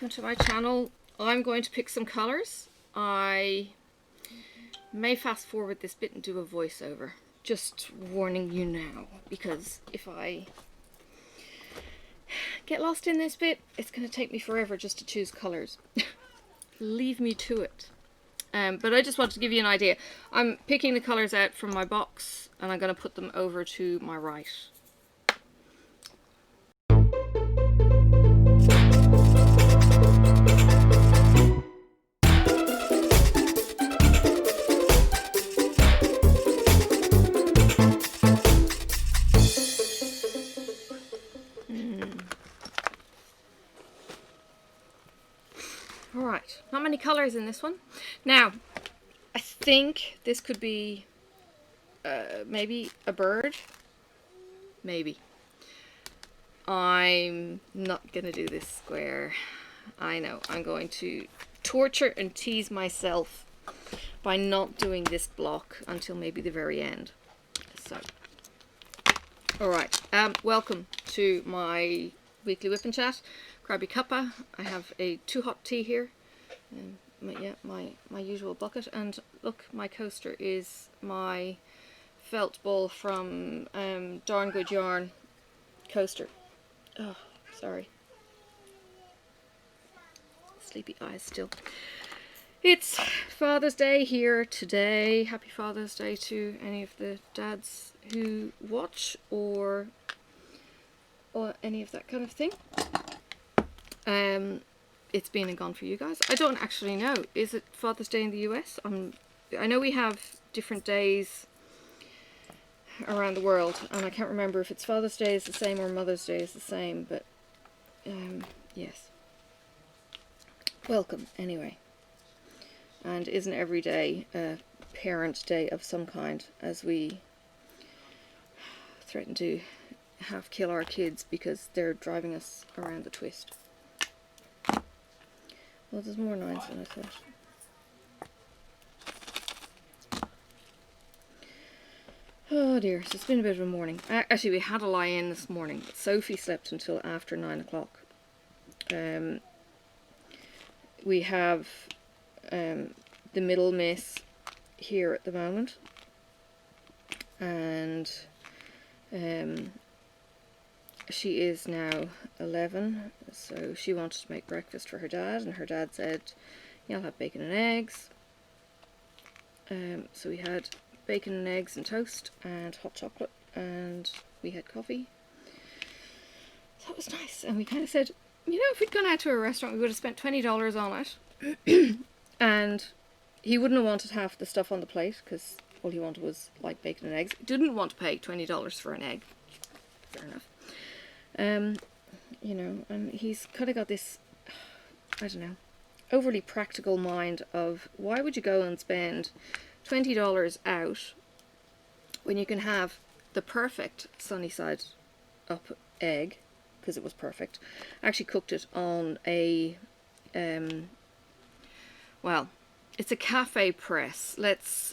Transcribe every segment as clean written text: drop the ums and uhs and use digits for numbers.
welcome to my channel. I'm going to pick some colours. I may fast forward this bit and do a voiceover. Just warning you now, because if I get lost in this bit, it's going to take me forever just to choose colours. Leave me to it. But I just wanted to give you an idea. I'm picking the colours out from my box and I'm going to put them over to my right. Alright, not many colours in this one. Now, I think this could be maybe a bird. Maybe. I'm not going to do this square. I know, I'm going to torture and tease myself by not doing this block until maybe the very end. So, alright, welcome to my weekly whip and chat. Grab your cuppa. I have a 2 hot tea here. My usual bucket. And look, my coaster is my felt ball from Darn Good Yarn coaster. Oh, sorry. Sleepy eyes still. It's Father's Day here today. Happy Father's Day to any of the dads who watch or any of that kind of thing. It's been and gone for you guys. I don't actually know. Is it Father's Day in the US? I know we have different days around the world, and I can't remember if it's Father's Day is the same or Mother's Day is the same, but yes. Welcome, anyway. And isn't every day a parent day of some kind, as we threaten to half kill our kids because they're driving us around the twist. Well, there's more 9s than I thought. Oh dear, so it's been a bit of a morning. Actually, we had a lie-in this morning, but Sophie slept until after 9 o'clock. We have the middle miss here at the moment, and she is now 11, so she wanted to make breakfast for her dad, and her dad said, yeah, I'll have bacon and eggs. So we had bacon and eggs and toast and hot chocolate, and we had coffee. That was nice. And we kind of said, you know, if we'd gone out to a restaurant, we would have spent $20 on it. And he wouldn't have wanted half the stuff on the plate, because all he wanted was like bacon and eggs. He didn't want to pay $20 for an egg. Fair enough. You know, and he's kind of got this, I don't know, overly practical mind of why would you go and spend $20 out when you can have the perfect sunny side up egg, because it was perfect. I actually cooked it on a well, it's a cafe press.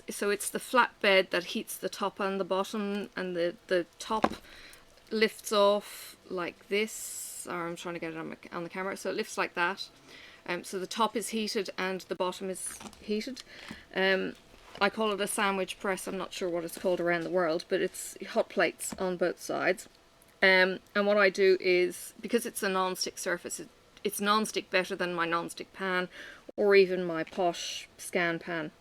So it's the flatbed that heats the top and the bottom, and the top lifts off like this, or I'm trying to get it on the camera, so it lifts like that. So the top is heated and the bottom is heated. I call it a sandwich press. I'm not sure what it's called around the world, but it's hot plates on both sides. And what I do is, because it's a non-stick surface, it's non-stick better than my non-stick pan or even my posh scan pan.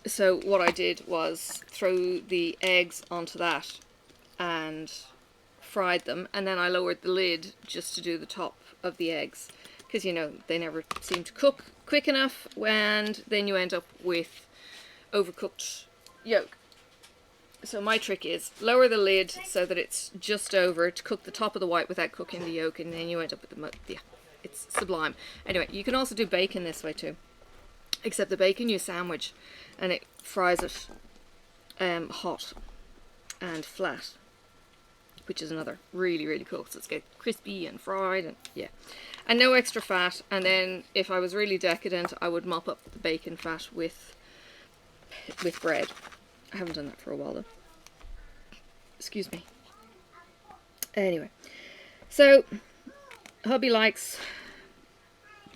So what I did was throw the eggs onto that and fried them, and then I lowered the lid just to do the top of the eggs, because you know they never seem to cook quick enough, and then you end up with overcooked yolk. So my trick is lower the lid so that it's just over to cook the top of the white without cooking the yolk, and then you end up with the yeah, it's sublime. Anyway, you can also do bacon this way too, except the bacon you sandwich and it fries it hot and flat, which is another really cool, so it's get crispy and fried, and yeah, and no extra fat. And then if I was really decadent, I would mop up the bacon fat with bread. I haven't done that for a while though. Excuse me. Anyway, so hubby likes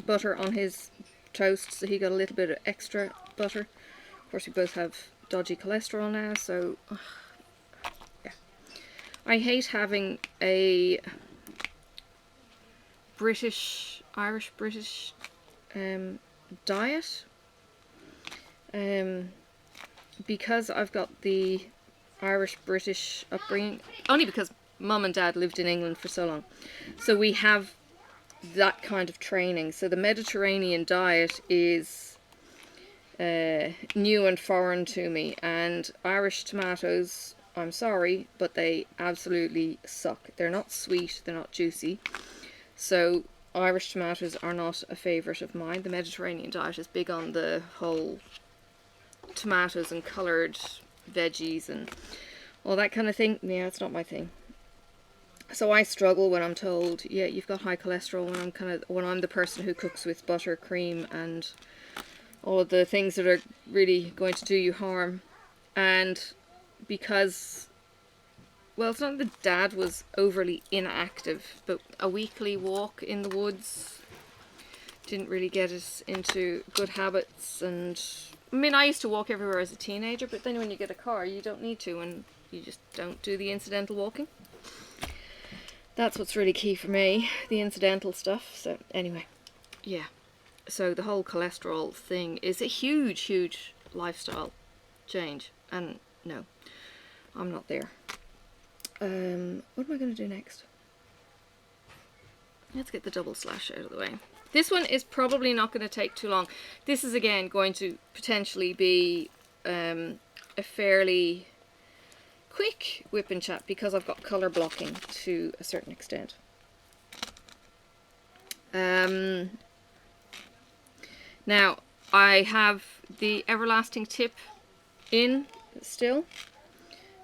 butter on his toast, so he got a little bit of extra butter. Of course, we both have dodgy cholesterol now, so yeah. I hate having a Irish-British diet, because I've got the Irish-British upbringing, only because Mum and Dad lived in England for so long. So we have that kind of training. So the Mediterranean diet is new and foreign to me, and Irish tomatoes, I'm sorry, but they absolutely suck. They're not sweet, they're not juicy. So Irish tomatoes are not a favourite of mine. The Mediterranean diet is big on the whole tomatoes and coloured veggies and all that kind of thing. Yeah, it's not my thing. So I struggle when I'm told, yeah, you've got high cholesterol, when I'm the person who cooks with butter, cream, and all of the things that are really going to do you harm. And because, well, it's not that Dad was overly inactive, but a weekly walk in the woods didn't really get us into good habits. And I mean, I used to walk everywhere as a teenager, but then when you get a car, you don't need to, and you just don't do the incidental walking. That's what's really key for me, the incidental stuff. So anyway, yeah. So the whole cholesterol thing is a huge, huge lifestyle change. And no, I'm not there. What am I going to do next? Let's get the double slash out of the way. This one is probably not going to take too long. This is again going to potentially be a fairly quick whip and chat because I've got colour blocking to a certain extent. Now I have the everlasting tip in still.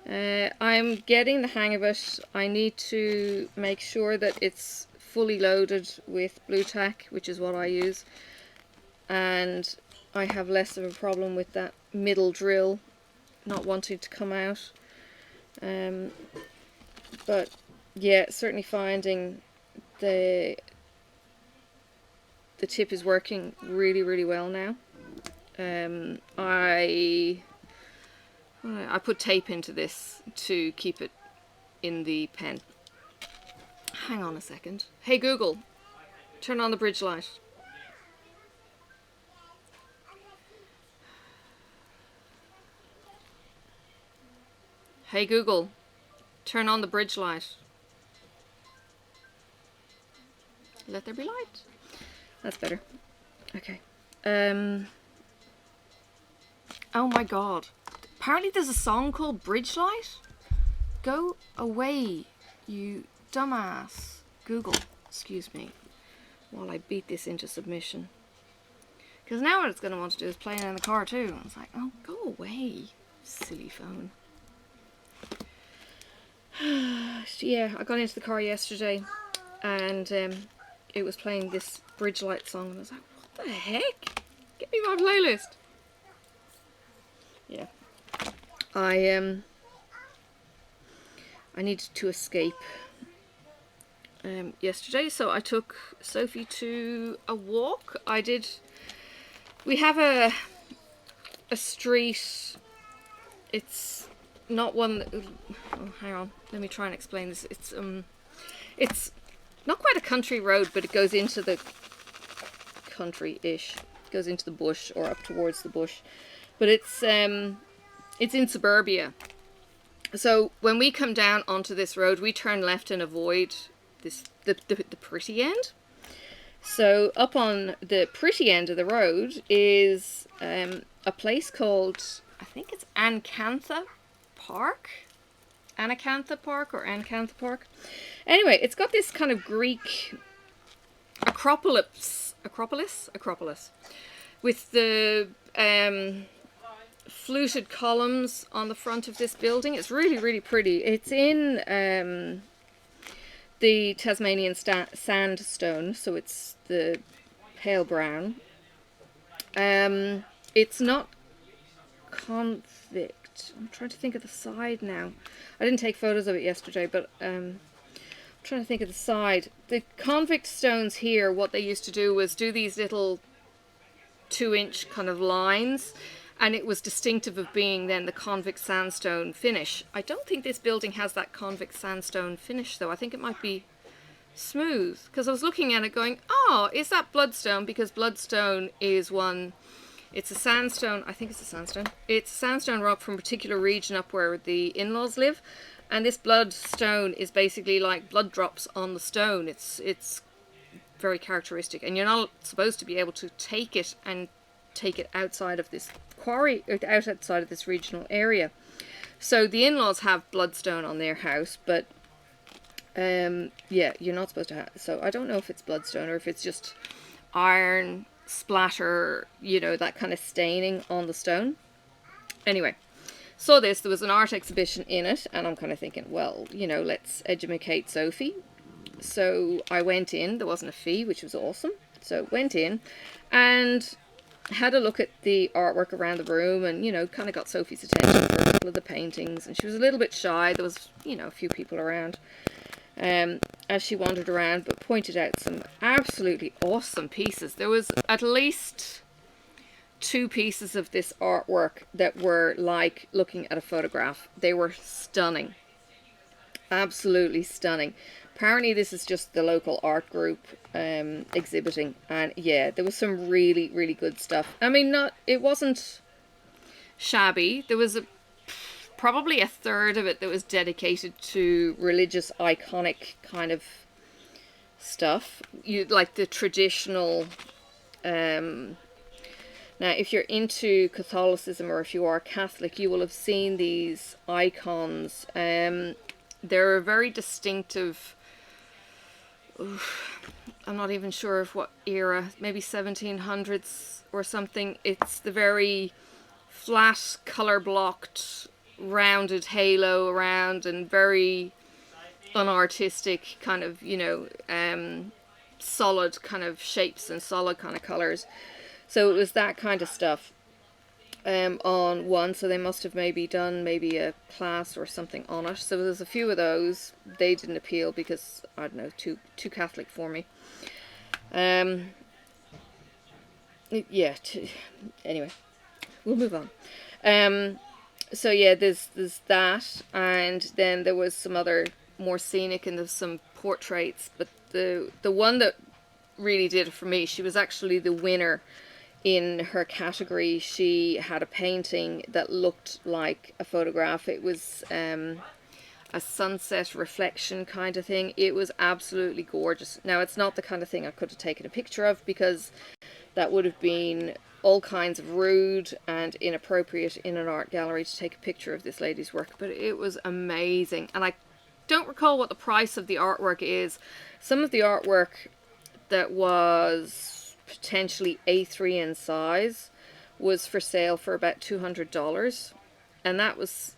I'm getting the hang of it. I need to make sure that it's fully loaded with blue tack, which is what I use, and I have less of a problem with that middle drill not wanting to come out. But yeah, certainly finding the tip is working really, really well now. I put tape into this to keep it in the pen. Hang on a second. Hey Google, turn on the bridge light. Hey Google, turn on the bridge light. Let there be light. That's better. Okay. Oh my god. Apparently there's a song called Bridge Light. Go away, you dumbass. Google, excuse me, while I beat this into submission. Because now what it's going to want to do is play it in the car too. And it's like, oh, go away, silly phone. So yeah, I got into the car yesterday and it was playing this Bridge Light song and I was like, what the heck? Get me my playlist. Yeah. I needed to escape yesterday, so I took Sophie to a walk. We have a street. It's not one that, oh, hang on, let me try and explain this. It's not quite a country road, but it goes into the country-ish. It goes into the bush or up towards the bush. But it's in suburbia. So when we come down onto this road, we turn left and avoid the pretty end. So up on the pretty end of the road is a place called, I think it's Ancantha Park. Anacantha Park or Ancantha Park. Anyway, it's got this kind of Greek acropolis with the fluted columns on the front of this building. It's really, really pretty. It's in the Tasmanian sandstone, so it's the pale brown. It's not convict. I'm trying to think of the side now. I didn't take photos of it yesterday, but trying to think of the side. The convict stones here, what they used to do was do these little 2-inch kind of lines, and it was distinctive of being then the convict sandstone finish. I don't think this building has that convict sandstone finish though. I think it might be smooth, because I was looking at it going, oh, is that bloodstone? Because bloodstone is one, it's a sandstone, I think it's a sandstone. It's a sandstone rock from a particular region up where the in-laws live, and this bloodstone is basically like blood drops on the stone. It's very characteristic, and you're not supposed to be able to take it and take it outside of this quarry, or outside of this regional area. So the in-laws have bloodstone on their house, but yeah, you're not supposed to have. So I don't know if it's bloodstone or if it's just iron splatter, you know, that kind of staining on the stone. Anyway, saw this, there was an art exhibition in it, and I'm kind of thinking, well, you know, let's educate Sophie. So I went in, there wasn't a fee, which was awesome. So went in and had a look at the artwork around the room, and, you know, kind of got Sophie's attention for a couple of the paintings, and she was a little bit shy. There was, you know, a few people around as she wandered around, but pointed out some absolutely awesome pieces. There was at least 2 pieces of this artwork that were like looking at a photograph. They were stunning, absolutely stunning. Apparently this is just the local art group exhibiting, and yeah, there was some really, really good stuff. I mean, it wasn't shabby. There was probably a third of it that was dedicated to religious iconic kind of stuff. You like the traditional now if you're into Catholicism, or if you are Catholic, you will have seen these icons. They're a very distinctive, I'm not even sure of what era, maybe 1700s or something. It's the very flat, colour blocked, rounded halo around, and very unartistic kind of, you know, solid kind of shapes and solid kind of colours. So it was that kind of stuff on one. So they must have maybe done a class or something on it. So there's a few of those. They didn't appeal because, I don't know, too Catholic for me. Yeah. Anyway, we'll move on. So yeah, there's that, and then there was some other more scenic, and there's some portraits. But the one that really did it for me, she was actually the winner in her category. She had a painting that looked like a photograph. It was a sunset reflection kind of thing. It was absolutely gorgeous. Now, it's not the kind of thing I could have taken a picture of, because that would have been all kinds of rude and inappropriate in an art gallery to take a picture of this lady's work, but it was amazing. And I don't recall what the price of the artwork is. Some of the artwork that was potentially A3 in size was for sale for about $200, and that was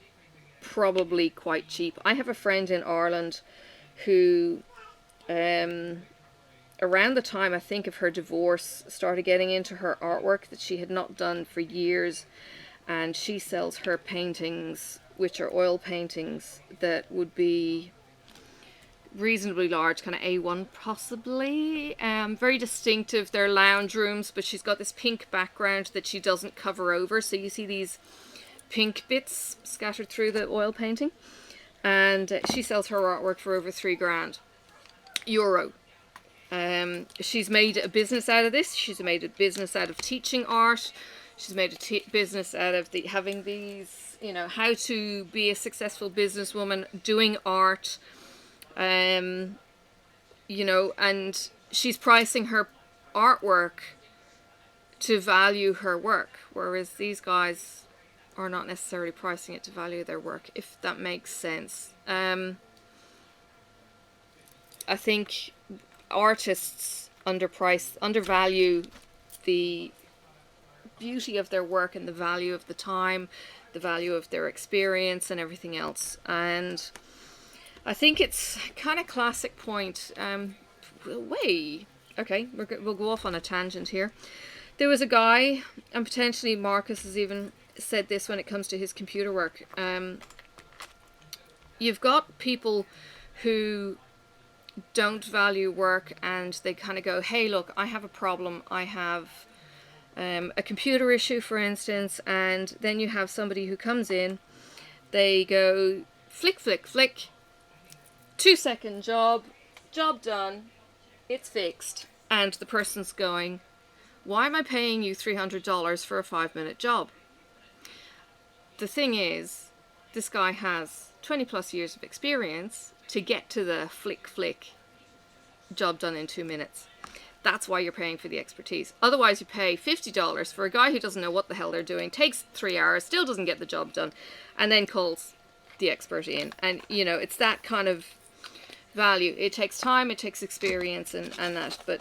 probably quite cheap. I have a friend in Ireland who around the time, I think, of her divorce, started getting into her artwork that she had not done for years, and she sells her paintings, which are oil paintings that would be reasonably large, kind of A1 possibly. Very distinctive. They're lounge rooms, but she's got this pink background that she doesn't cover over, so you see these pink bits scattered through the oil painting, and she sells her artwork for over €3,000. She's made a business out of this. She's made a business out of teaching art. She's made a business out of having these, you know, how to be a successful businesswoman doing art, you know, and she's pricing her artwork to value her work, whereas these guys are not necessarily pricing it to value their work, if that makes sense. I think artists undervalue the beauty of their work and the value of the time, the value of their experience and everything else. And I think it's kind of classic point. Okay, we'll go off on a tangent here. There was a guy, and potentially Marcus has even said this when it comes to his computer work. You've got people who don't value work, and they kind of go, hey, look, I have a problem. I have a computer issue, for instance, and then you have somebody who comes in, they go flick, flick, flick, 2-second job done, it's fixed. And the person's going, why am I paying you $300 for a 5-minute job? The thing is, this guy has 20 plus years of experience to get to the flick, flick, job done in 2 minutes. That's why you're paying for the expertise. Otherwise, you pay $50 for a guy who doesn't know what the hell they're doing, takes 3 hours, still doesn't get the job done, and then calls the expert in. And, you know, it's that kind of value. It takes time, it takes experience, and that. But,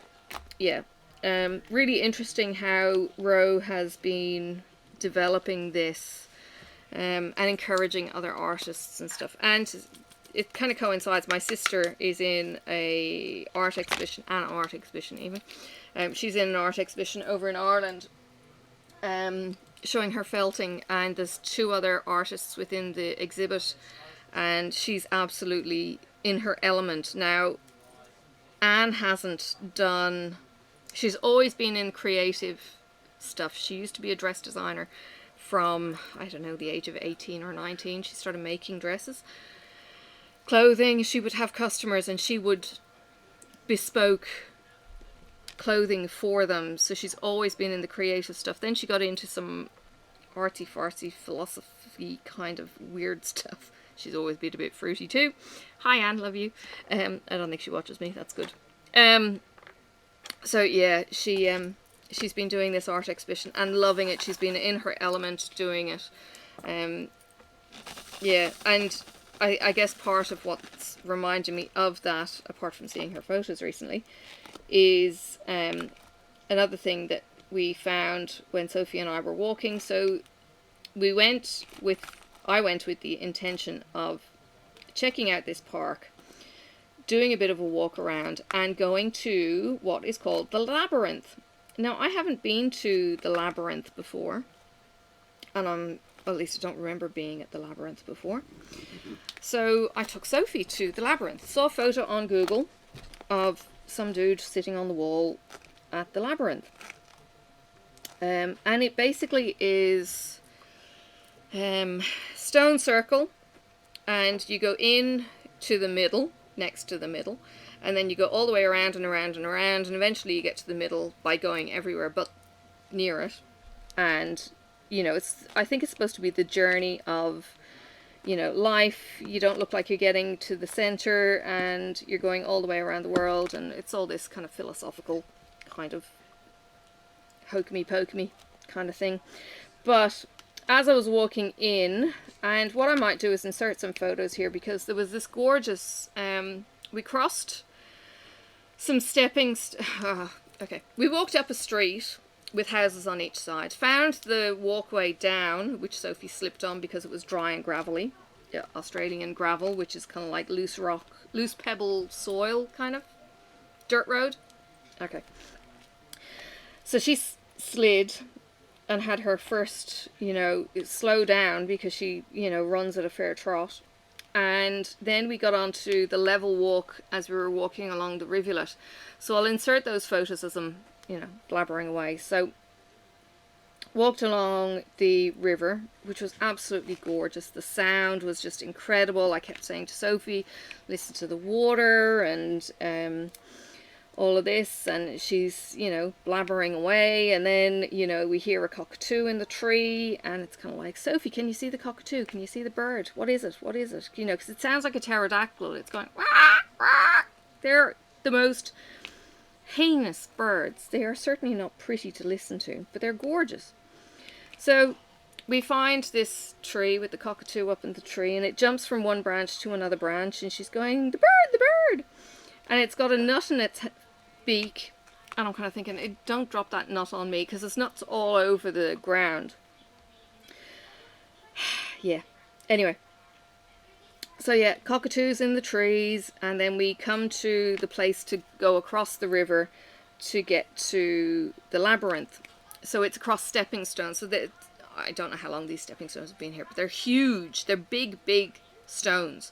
yeah. Really interesting how Ro has been developing this and encouraging other artists and stuff. And it kind of coincides. My sister is in an art exhibition even. She's in an art exhibition over in Ireland, showing her felting, and there's 2 other artists within the exhibit, and she's absolutely in her element. Now, Anne hasn't done... She's always been in creative stuff. She used to be a dress designer from, I don't know, the age of 18 or 19. She started making dresses. Clothing, she would have customers and she would bespoke clothing for them. So she's always been in the creative stuff. Then she got into some artsy-fartsy philosophy kind of weird stuff. She's always been a bit fruity too. Hi Anne, love you. I don't think she watches me, that's good. So yeah, she's been doing this art exhibition and loving it. She's been in her element doing it. Yeah, and I guess part of what's reminding me of that, apart from seeing her photos recently, is another thing that we found when Sophie and I were walking. So I went with the intention of checking out this park, doing a bit of a walk around, and going to what is called the Labyrinth. Now, I haven't been to the Labyrinth before, and at least I don't remember being at the Labyrinth before. So I took Sophie to the Labyrinth. Saw a photo on Google of some dude sitting on the wall at the Labyrinth. And it basically is stone circle, and you go in to the middle, next to the middle, and then you go all the way around and around and around, and eventually you get to the middle by going everywhere but near it. And, you know, I think it's supposed to be the journey of, you know, life. You don't look like you're getting to the center, and you're going all the way around the world, and it's all this kind of philosophical kind of hokey-pokey kind of thing. But as I was walking in, and what I might do is insert some photos here, because there was this gorgeous, we crossed some okay, we walked up a street with houses on each side, found the walkway down, which Sophie slipped on because it was dry and gravelly, Australian gravel, which is kind of like loose rock, loose pebble soil kind of dirt road. Okay, so she slid and had her first, you know, slow down because she, you know, runs at a fair trot. And then we got onto the level walk as we were walking along the rivulet. So I'll insert those photos as I'm, you know, blabbering away. So walked along the river, which was absolutely gorgeous. The sound was just incredible. I kept saying to Sophie, listen to the water and all of this, and she's, you know, blabbering away, and then, you know, we hear a cockatoo in the tree, and it's kind of like, Sophie, can you see the cockatoo? Can you see the bird? What is it? What is it? You know, because it sounds like a pterodactyl. It's going, wah, wah. They're the most heinous birds. They are certainly not pretty to listen to, but they're gorgeous. So we find this tree with the cockatoo up in the tree, and it jumps from one branch to another branch, and she's going, the bird, the bird! And it's got a nut in its beak, and I'm kind of thinking, don't drop that nut on me, because there's nuts all over the ground. Yeah, anyway, so yeah, cockatoos in the trees, and then we come to the place to go across the river to get to the Labyrinth. So it's across stepping stones. So I don't know how long these stepping stones have been here, but they're huge. They're big, big stones,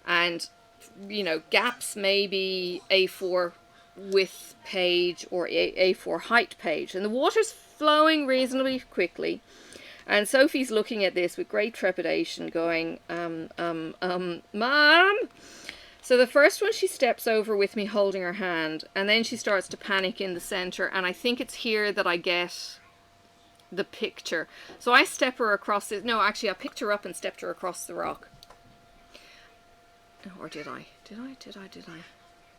and you know, gaps maybe A4 width page or A4 height page, and the water's flowing reasonably quickly. And Sophie's looking at this with great trepidation, going, Mom. So the first one she steps over with me holding her hand, and then she starts to panic in the center, and I think it's here that I get the picture. So I step her across this. No, actually, I picked her up and stepped her across the rock. Or did I? Did I?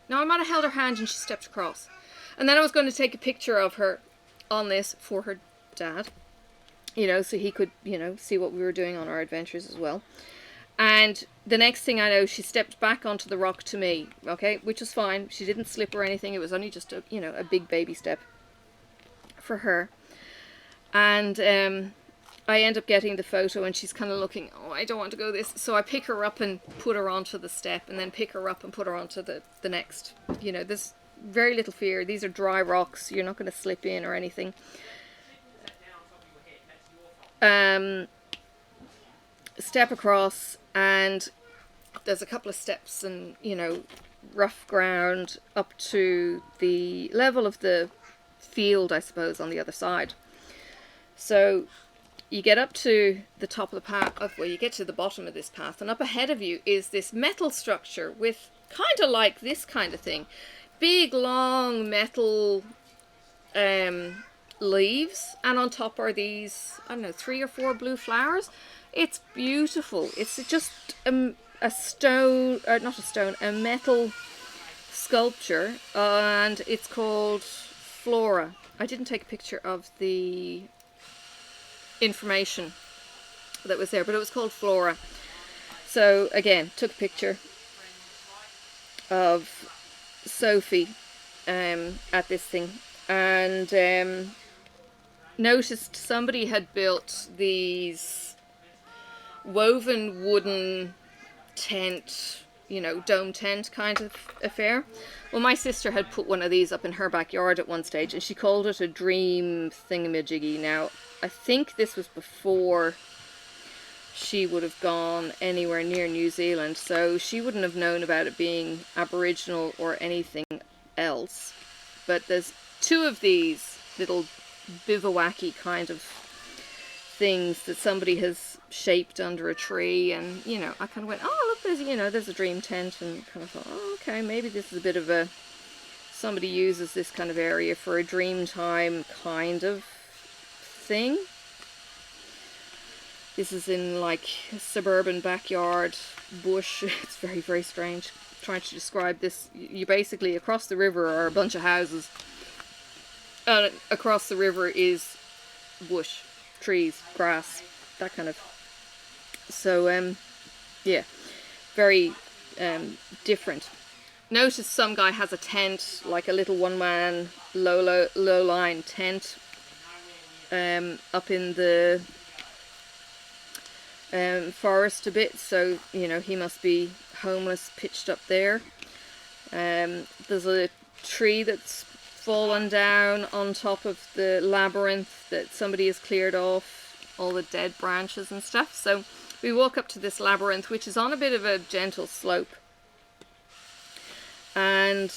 No, I might have held her hand and she stepped across. And then I was going to take a picture of her on this for her dad, you know, so he could, you know, see what we were doing on our adventures as well. And the next thing I know, she stepped back onto the rock to me, okay, which was fine. She didn't slip or anything. It was only just a, you know, a big baby step for her. And I end up getting the photo, and she's kind of looking, oh, I don't want to go this. So I pick her up and put her onto the step, and then pick her up and put her onto the next. You know, there's very little fear. These are dry rocks. You're not going to slip in or anything. Step across, and there's a couple of steps and, you know, rough ground up to the level of the field, I suppose, on the other side. So you get up to the top of the path, well, you get to the bottom of this path, and up ahead of you is this metal structure with kind of like this kind of thing. Big, long metal leaves, and on top are these, I don't know, 3 or 4 blue flowers. It's beautiful. It's just a stone, or not a stone, a metal sculpture, and it's called Flora. I didn't take a picture of the information that was there, but it was called Flora. So again, took a picture of Sophie at this thing, and noticed somebody had built these woven wooden tent, you know, dome tent kind of affair. Well, my sister had put one of these up in her backyard at one stage, and she called it a dream thingamajiggy. Now, I think this was before she would have gone anywhere near New Zealand, so she wouldn't have known about it being Aboriginal or anything else. But there's 2 of these little bivouacy kind of things that somebody has shaped under a tree, and, you know, I kind of went, oh, look, there's, you know, there's a dream tent, and kind of thought, oh, okay, maybe this is a bit of a, somebody uses this kind of area for a dream time kind of thing. This is in like a suburban backyard bush. It's very, very strange trying to describe this. You basically, across the river are a bunch of houses, and across the river is bush, trees, grass, that kind of. So yeah, very different. Notice some guy has a tent, like a little one-man low-line tent up in the forest a bit, so, you know, he must be homeless, pitched up there. There's a tree that's fallen down on top of the labyrinth that somebody has cleared off all the dead branches and stuff. So we walk up to this labyrinth, which is on a bit of a gentle slope, and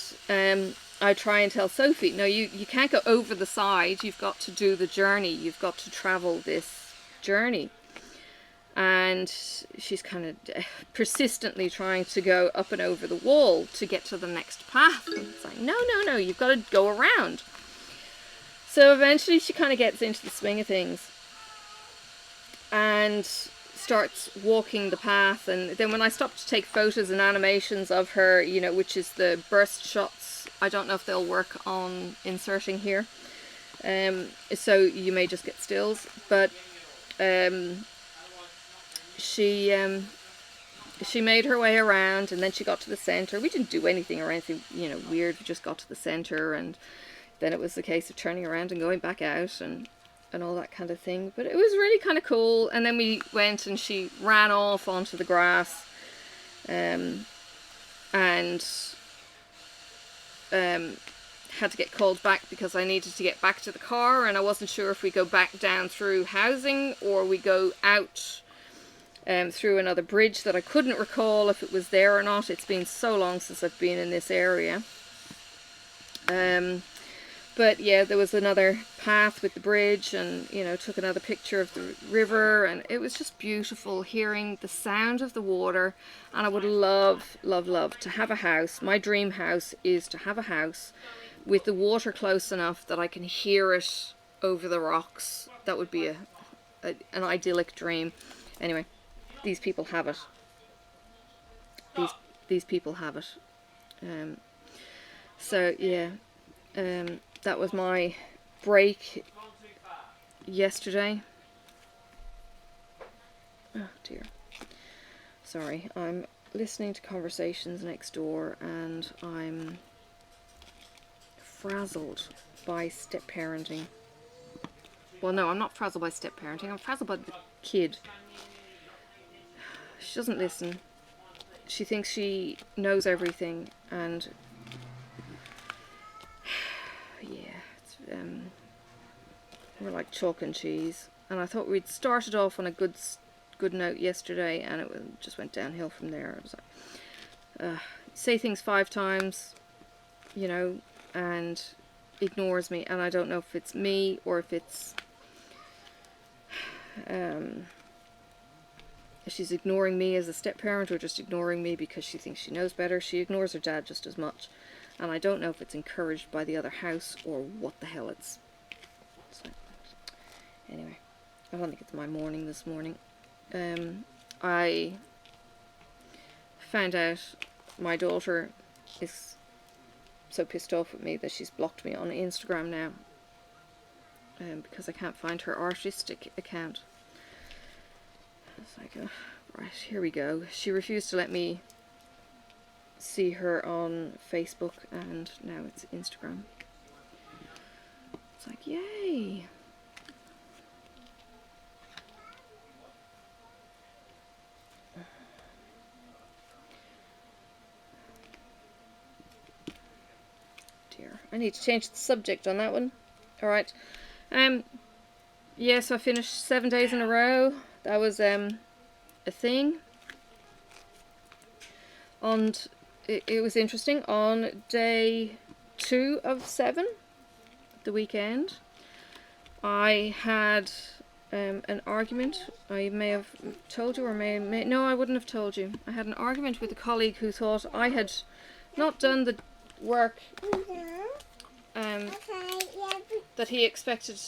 I try and tell Sophie, no, you can't go over the side, you've got to do the journey, you've got to travel this journey. And she's kind of persistently trying to go up and over the wall to get to the next path. And it's like, no, you've got to go around. So eventually she kind of gets into the swing of things and starts walking the path. And then when I stop to take photos and animations of her, you know, which is the burst shots, I don't know if they'll work on inserting here. So you may just get stills, but she made her way around, and then she got to the center. We didn't do anything or anything, you know, weird. We just got to the center, and then it was a case of turning around and going back out and all that kind of thing. But it was really kind of cool. And then we went, and she ran off onto the grass, and had to get called back because I needed to get back to the car, and I wasn't sure if we go back down through housing or we go out through another bridge that I couldn't recall if it was there or not. It's been so long since I've been in this area. But yeah, there was another path with the bridge, and you know, took another picture of the river, and it was just beautiful hearing the sound of the water. And I would love, love, love to have a house. My dream house is to have a house with the water close enough that I can hear it over the rocks. That would be an idyllic dream. Anyway, these people have it. These people have it. So yeah, that was my break yesterday. Oh dear. Sorry, I'm listening to conversations next door and I'm frazzled by step parenting. Well, no, I'm not frazzled by step parenting. I'm frazzled by the kid. She doesn't listen. She thinks she knows everything, and yeah, it's, we're like chalk and cheese. And I thought we'd started off on a good note yesterday, and it just went downhill from there. I was like, say things 5 times, you know, and ignores me, and I don't know if it's me or if it's if she's ignoring me as a step parent or just ignoring me because she thinks she knows better. She ignores her dad just as much, and I don't know if it's encouraged by the other house or what the hell it's. So, anyway, I don't think it's my morning this morning. I found out my daughter is so pissed off with me that she's blocked me on Instagram now, because I can't find her artistic account. It's like, right, here we go. She refused to let me see her on Facebook, and now it's Instagram. It's like, yay! Dear, I need to change the subject on that one. Alright. Yeah, so I finished 7 days in a row. That was a thing. And it was interesting. On day 2 of 7, the weekend, I had an argument. I may have told you, or no, I wouldn't have told you. I had an argument with a colleague who thought I had not done the work that he expected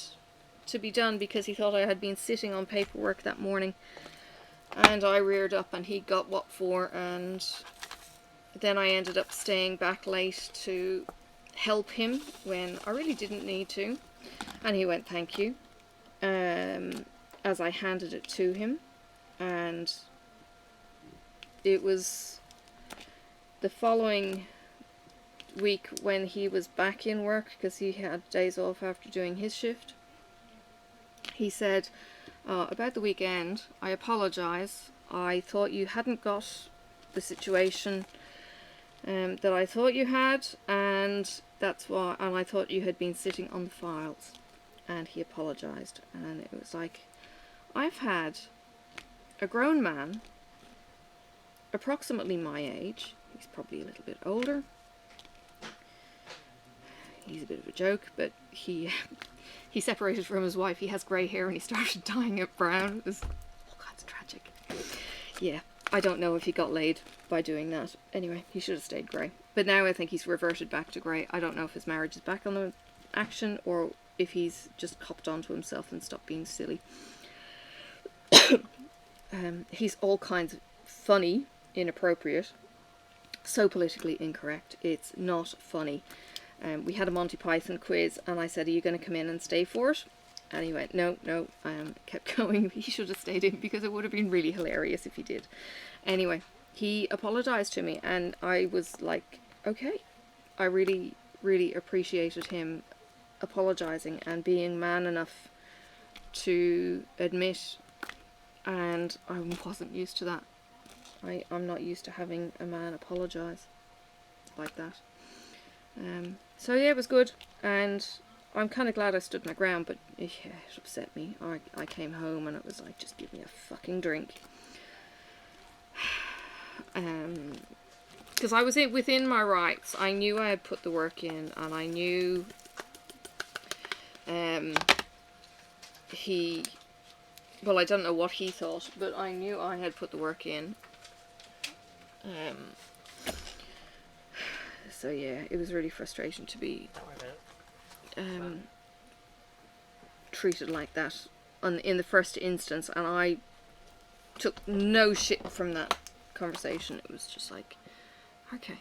to be done, because he thought I had been sitting on paperwork that morning, and I reared up and he got what for, and then I ended up staying back late to help him when I really didn't need to, and he went thank you as I handed it to him. And it was the following week when he was back in work, because he had days off after doing his shift. He said, about the weekend, I apologise. I thought you hadn't got the situation that I thought you had, and that's why. And I thought you had been sitting on the files. And he apologised, and it was like, I've had a grown man, approximately my age. He's probably a little bit older. He's a bit of a joke, but he separated from his wife. He has grey hair and he started dyeing it brown. It was all kinds of tragic. Yeah, I don't know if he got laid by doing that. Anyway, he should have stayed grey. But now I think he's reverted back to grey. I don't know if his marriage is back on the action or if he's just copped onto himself and stopped being silly. He's all kinds of funny, inappropriate, so politically incorrect. It's not funny. We had a Monty Python quiz, and I said, are you going to come in and stay for it? And he went, no. Kept going. He should have stayed in, because it would have been really hilarious if he did. Anyway, he apologised to me, and I was like, okay. I really, really appreciated him apologising and being man enough to admit, and I wasn't used to that. I'm not used to having a man apologise like that. So yeah, it was good, and I'm kind of glad I stood my ground, but yeah, it upset me. I came home and it was like, just give me a fucking drink. because I was within my rights. I knew I had put the work in, and I knew well, I don't know what he thought, but I knew I had put the work in. So yeah, it was really frustrating to be treated like that in the first instance, and I took no shit from that conversation. It was just like, okay,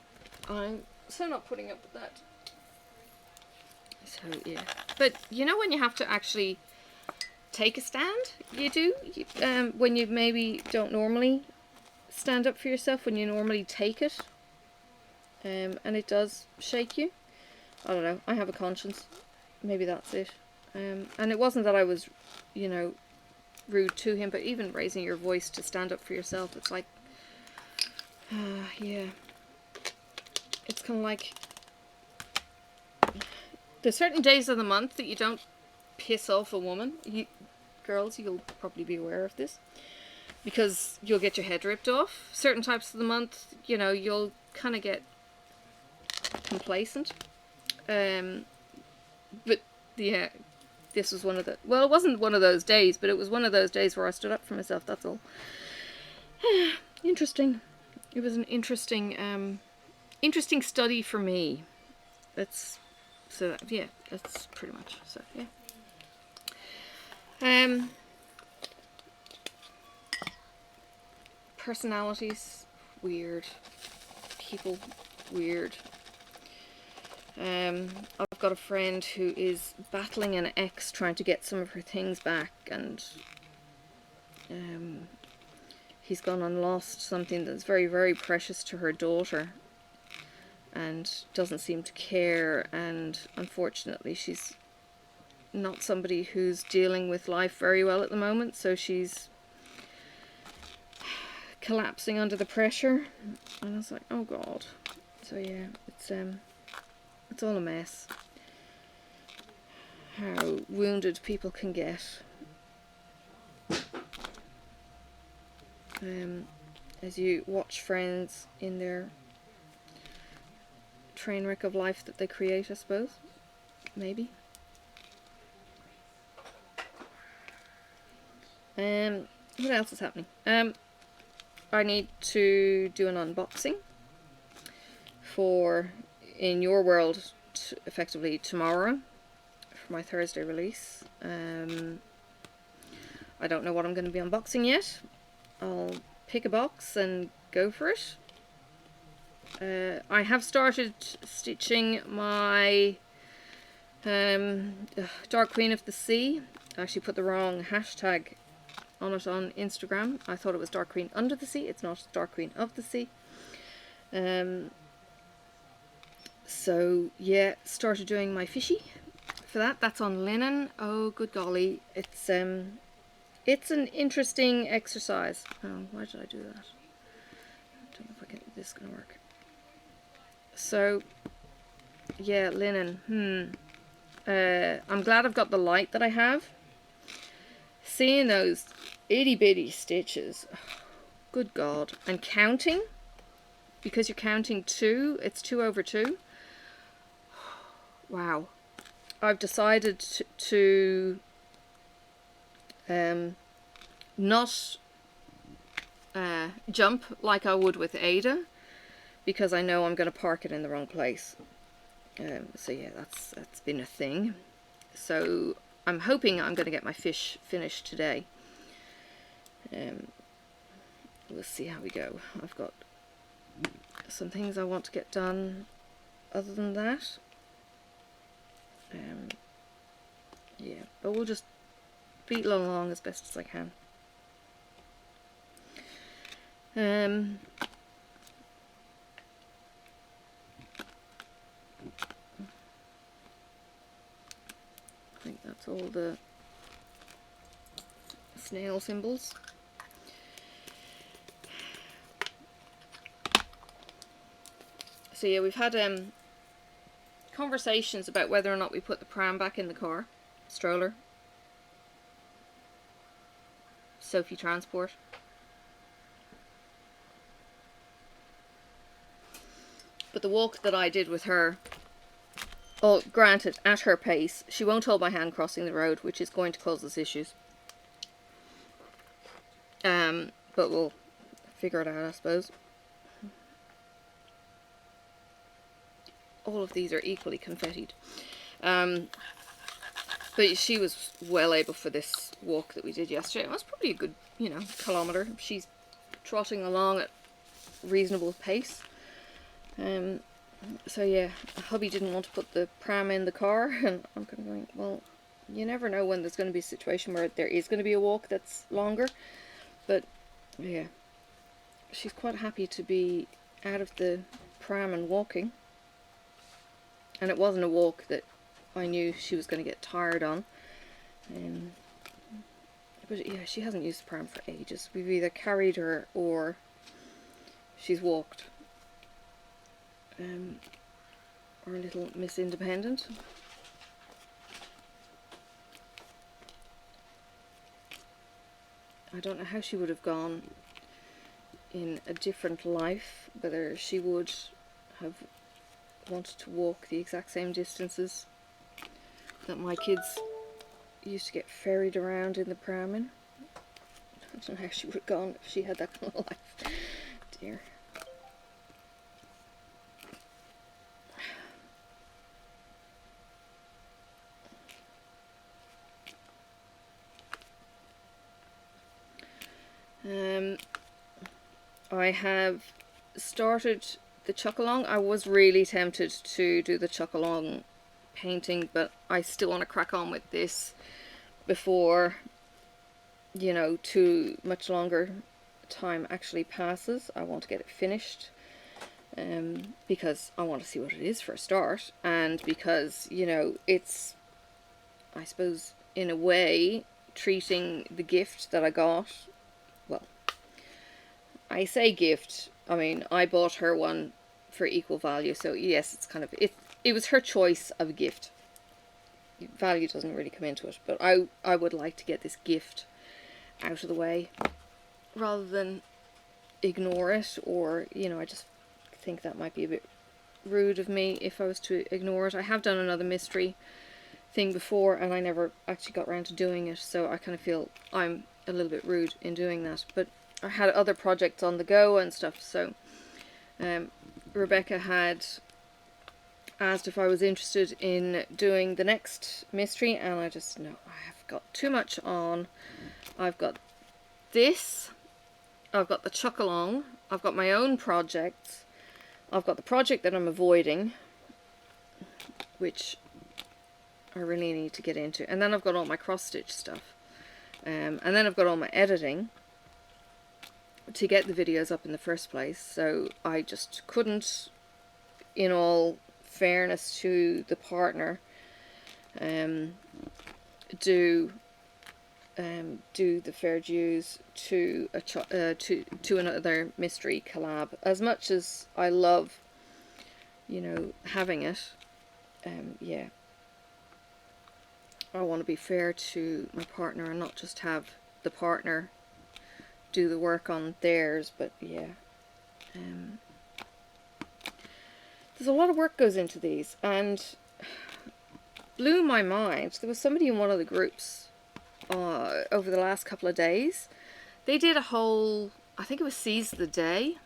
I'm so not putting up with that. So yeah, but you know when you have to actually take a stand, you do, when you maybe don't normally stand up for yourself, when you normally take it, and it does shake you. I don't know, I have a conscience, maybe that's it. And it wasn't that I was, you know, rude to him, but even raising your voice to stand up for yourself, it's like, yeah, it's kind of like, there's certain days of the month that you don't piss off a woman. Girls, you'll probably be aware of this, because you'll get your head ripped off. Certain types of the month, you know, you'll kind of get complacent. But yeah, this was one of the, well, it wasn't one of those days, but it was one of those days where I stood up for myself, that's all. Interesting. It was an interesting interesting study for me. So yeah, that's pretty much, so yeah. Personalities, weird. People, weird. I've got a friend who is battling an ex trying to get some of her things back, and he's gone and lost something that's very, very precious to her daughter, and doesn't seem to care, and unfortunately she's not somebody who's dealing with life very well at the moment, so she's collapsing under the pressure, and I was like, oh god. So yeah, it's all a mess. How wounded people can get. As you watch friends in their train wreck of life that they create, I suppose. Maybe. What else is happening? I need to do an unboxing for In Your World, effectively tomorrow, for my Thursday release. I don't know what I'm going to be unboxing yet. I'll pick a box and go for it. I have started stitching my Dark Queen of the Sea. I actually put the wrong hashtag on it on Instagram. I thought it was Dark Queen Under the Sea. It's not, Dark Queen of the Sea. So yeah, started doing my fishy for that. That's on linen. Oh good golly, it's an interesting exercise. Oh, why did I do that? I don't know if this is gonna work. So yeah, linen. I'm glad I've got the light that I have. Seeing those itty bitty stitches, oh, good god, and counting, because you're counting 2, it's 2 over 2. Wow. I've decided to not jump like I would with Ada, because I know I'm going to park it in the wrong place. So yeah, that's been a thing. So I'm hoping I'm going to get my fish finished today. We'll see how we go. I've got some things I want to get done other than that. Yeah, but we'll just beetle along as best as I can. I think that's all the snail symbols. So yeah, we've had conversations about whether or not we put the pram back in the car, stroller, Sophie Transport. But the walk that I did with her, oh, granted, at her pace, she won't hold my hand crossing the road, which is going to cause us issues. But we'll figure it out, I suppose. All of these are equally confettied. But she was well able for this walk that we did yesterday. It was probably a good, kilometre. She's trotting along at reasonable pace. So yeah, hubby didn't want to put the pram in the car, and I'm kind of going, well, you never know when there's going to be a situation where there is going to be a walk that's longer. But yeah, she's quite happy to be out of the pram and walking. And it wasn't a walk that I knew she was going to get tired on. But yeah, she hasn't used the pram for ages. We've either carried her or she's walked. Our little Miss Independent. I don't know how she would have gone in a different life, whether she would have wanted to walk the exact same distances that my kids used to get ferried around in the pram in. I don't know how she would have gone if she had that kind of life. Dear. I have started the chuck-along. I was really tempted to do the chuck-along painting, but I still want to crack on with this before, too much longer time actually passes. I want to get it finished, because I want to see what it is for a start, and because, it's, I suppose, in a way, treating the gift that I got. Well, I say gift, I mean, I bought her one for equal value, so yes, it's kind of, it was her choice of a gift. Value doesn't really come into it, but I would like to get this gift out of the way, rather than ignore it, or, I just think that might be a bit rude of me if I was to ignore it. I have done another mystery thing before, and I never actually got around to doing it, so I kind of feel I'm a little bit rude in doing that, but I had other projects on the go and stuff, so Rebecca had asked if I was interested in doing the next mystery, and I just, no, I have got too much on. I've got this, I've got the chuck-along, I've got my own projects, I've got the project that I'm avoiding, which I really need to get into, and then I've got all my cross-stitch stuff, and then I've got all my editing to get the videos up in the first place, so I just couldn't, in all fairness to the partner, do the fair dues to another mystery collab. As much as I love, having it, yeah, I want to be fair to my partner and not just have the partner do the work on theirs, but yeah, there's a lot of work goes into these, and blew my mind. There was somebody in one of the groups over the last couple of days. They did a whole, I think it was Seize the Day,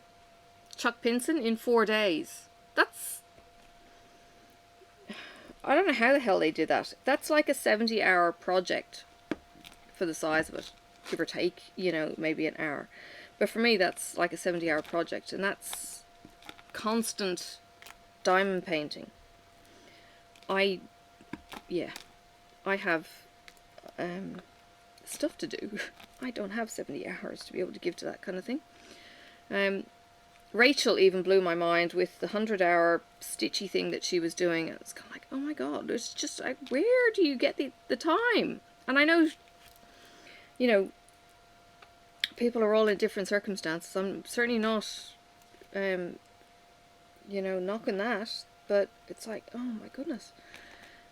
Chuck Pinson, in 4 days. That's, I don't know how the hell they did that. That's like a 70-hour project for the size of it, give or take, maybe an hour. But for me, that's like a 70-hour project, and that's constant diamond painting. I have stuff to do. I don't have 70 hours to be able to give to that kind of thing. Rachel even blew my mind with the 100-hour stitchy thing that she was doing. It's kind of like, oh my god, it's just like, where do you get the time? And I know, people are all in different circumstances. I'm certainly not, knocking that, but it's like, oh my goodness.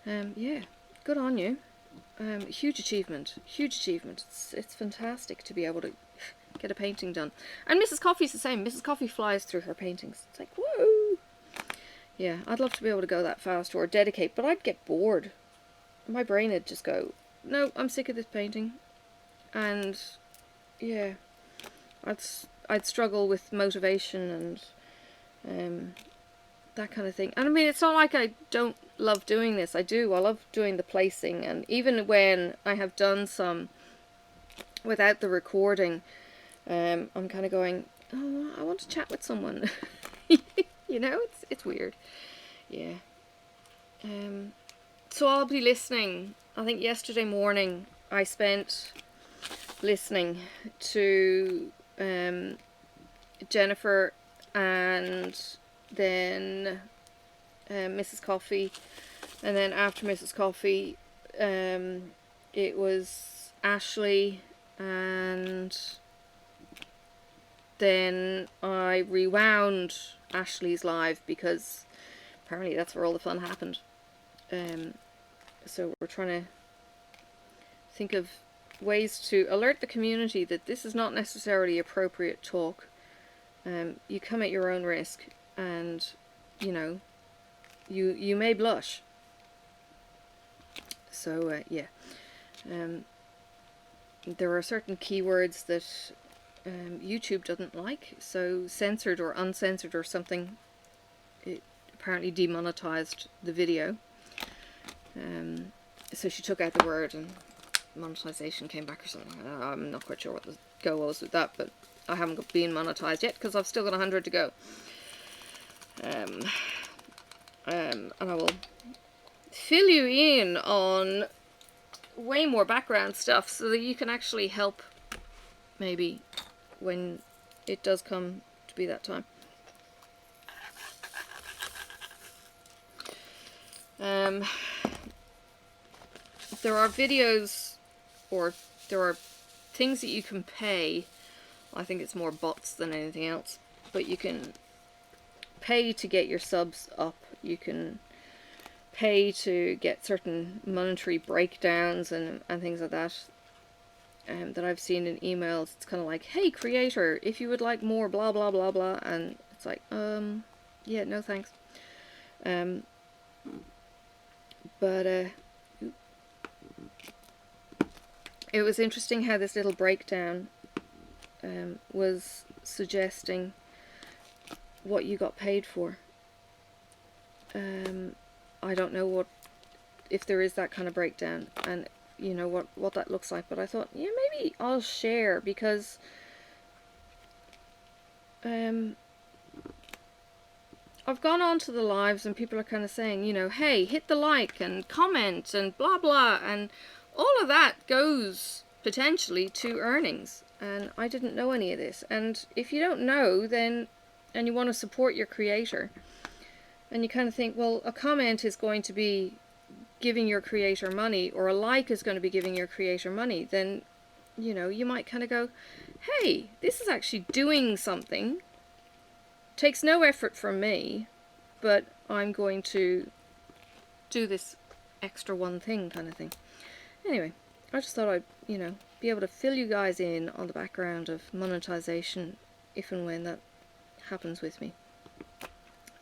Yeah, good on you. Huge achievement. It's fantastic to be able to get a painting done. And Mrs. Coffee's the same. Mrs. Coffee flies through her paintings. It's like, whoa! yeah, I'd love to be able to go that fast or dedicate, but I'd get bored. My brain would just go, no, I'm sick of this painting. And yeah, I'd struggle with motivation and that kind of thing. And I mean, it's not like I don't love doing this. I do. I love doing the placing, and even when I have done some without the recording, I'm kind of going, oh, I want to chat with someone. You know, it's weird. Yeah. So I'll be listening. I think yesterday morning I spent listening to Jennifer, and then Mrs. Coffee, and then after Mrs. Coffee it was Ashley, and then I rewound Ashley's live because apparently that's where all the fun happened. So we're trying to think of ways to alert the community that this is not necessarily appropriate talk. You come at your own risk, and you know, you may blush. So yeah, there are certain keywords that YouTube doesn't like, so censored or uncensored or something. It apparently demonetized the video. So she took out the word and monetization came back or something. I'm not quite sure what the go was with that, but I haven't been monetized yet because I've still got 100 to go. And I will fill you in on way more background stuff so that you can actually help maybe when it does come to be that time. There are videos, or there are things that you can pay. I think it's more bots than anything else, but you can pay to get your subs up. You can pay to get certain monetary breakdowns and things like that. That I've seen in emails. It's kind of like, hey creator, if you would like more blah blah blah blah, and it's like, yeah, no thanks. But it was interesting how this little breakdown was suggesting what you got paid for. I don't know if there is that kind of breakdown, and you know what that looks like, but I thought, yeah, maybe I'll share, because I've gone on to the lives and people are kind of saying, you know, hey, hit the like and comment and blah blah, and all of that goes potentially to earnings, and I didn't know any of this. And if you don't know, then, and you want to support your creator, and you kind of think, well, a comment is going to be giving your creator money, or a like is going to be giving your creator money, then, you know, you might kind of go, hey, this is actually doing something. Takes no effort from me, but I'm going to do this extra one thing kind of thing. Anyway, I just thought I'd, you know, be able to fill you guys in on the background of monetization if and when that happens with me.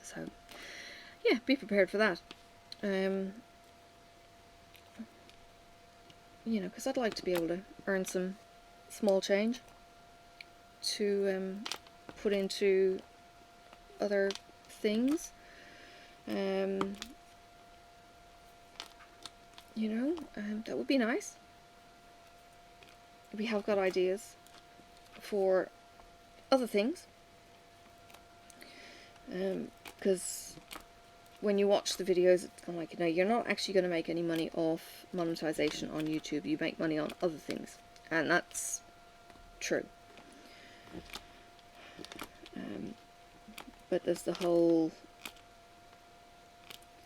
So, yeah, be prepared for that. You know, because I'd like to be able to earn some small change to put into other things. You know, that would be nice. We have got ideas for other things, because when you watch the videos, it's kind of like, you know, you're not actually going to make any money off monetization on YouTube. You make money on other things, and that's true. But there's the whole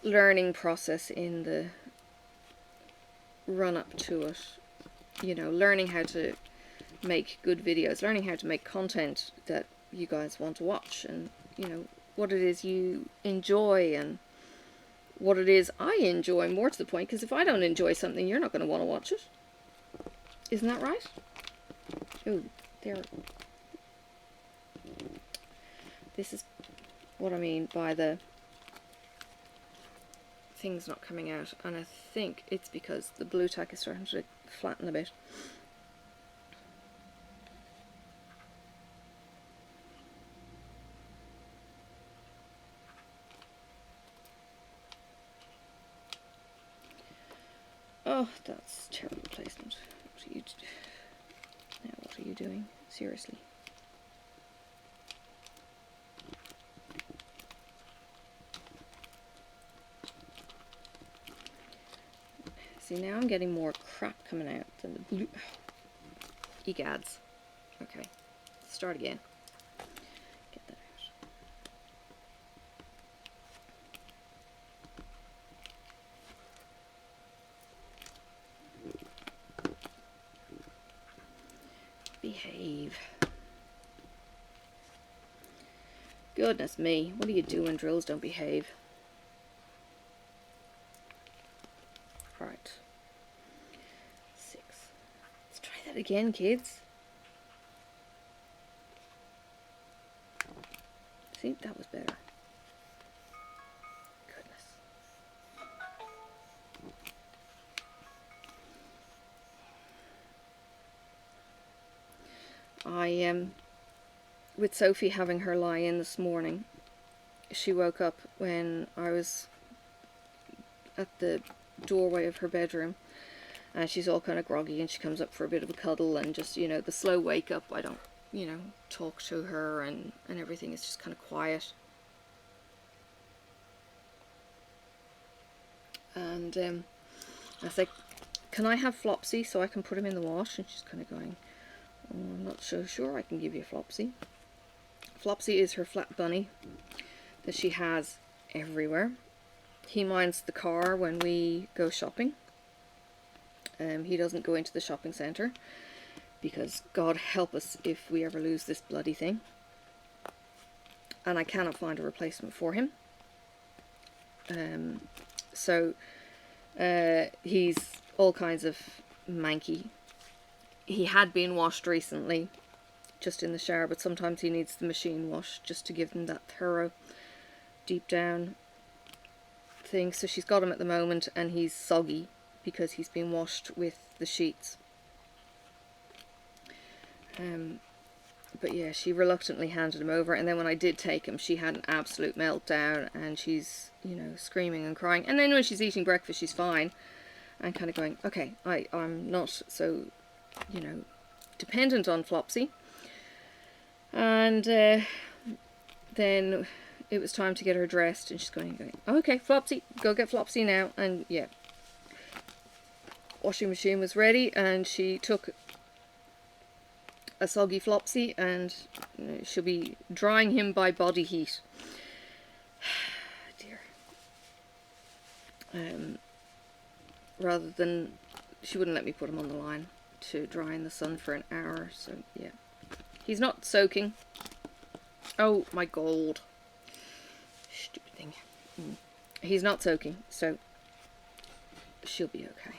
learning process in the run up to it. You know, learning how to make good videos, learning how to make content that you guys want to watch, and, you know, what it is you enjoy and what it is I enjoy, more to the point, because if I don't enjoy something, you're not going to want to watch it. Isn't that right? Oh, there. This is what I mean by the thing's not coming out, and I think it's because the blue tack is starting to flatten a bit. Oh, that's terrible placement. What are you now? What are you doing? Seriously. See, now I'm getting more crap coming out than the blue. Egads. Okay, start again. Get that out. Behave. Goodness me, what do you do when drills don't behave? Right. 6. Let's try that again, kids. See, that was better. Goodness. With Sophie having her lie in this morning, she woke up when I was at the doorway of her bedroom, and she's all kind of groggy, and she comes up for a bit of a cuddle, and just, you know, the slow wake up. I don't, you know, talk to her, and everything is just kind of quiet. And I was like, can I have Flopsy so I can put him in the wash? And she's kind of going, oh, I'm not so sure I can give you Flopsy. Flopsy is her flat bunny that she has everywhere. He minds the car when we go shopping. He doesn't go into the shopping centre, because God help us if we ever lose this bloody thing. And I cannot find a replacement for him. So he's all kinds of manky. He had been washed recently, just in the shower, but sometimes he needs the machine wash just to give him that thorough, deep down thing. So she's got him at the moment, and he's soggy because he's been washed with the sheets. But yeah, she reluctantly handed him over, and then when I did take him, she had an absolute meltdown, and she's, you know, screaming and crying. And then when she's eating breakfast, she's fine, and kind of going, okay, I'm not so, you know, dependent on Flopsy. And then it was time to get her dressed, and she's going, okay, Flopsy, go get Flopsy now. And yeah, washing machine was ready, and she took a soggy Flopsy, and she'll be drying him by body heat. Dear. Rather than, she wouldn't let me put him on the line to dry in the sun for an hour, so yeah. He's not soaking. Oh my god. Stupid thing. He's not soaking, so she'll be okay.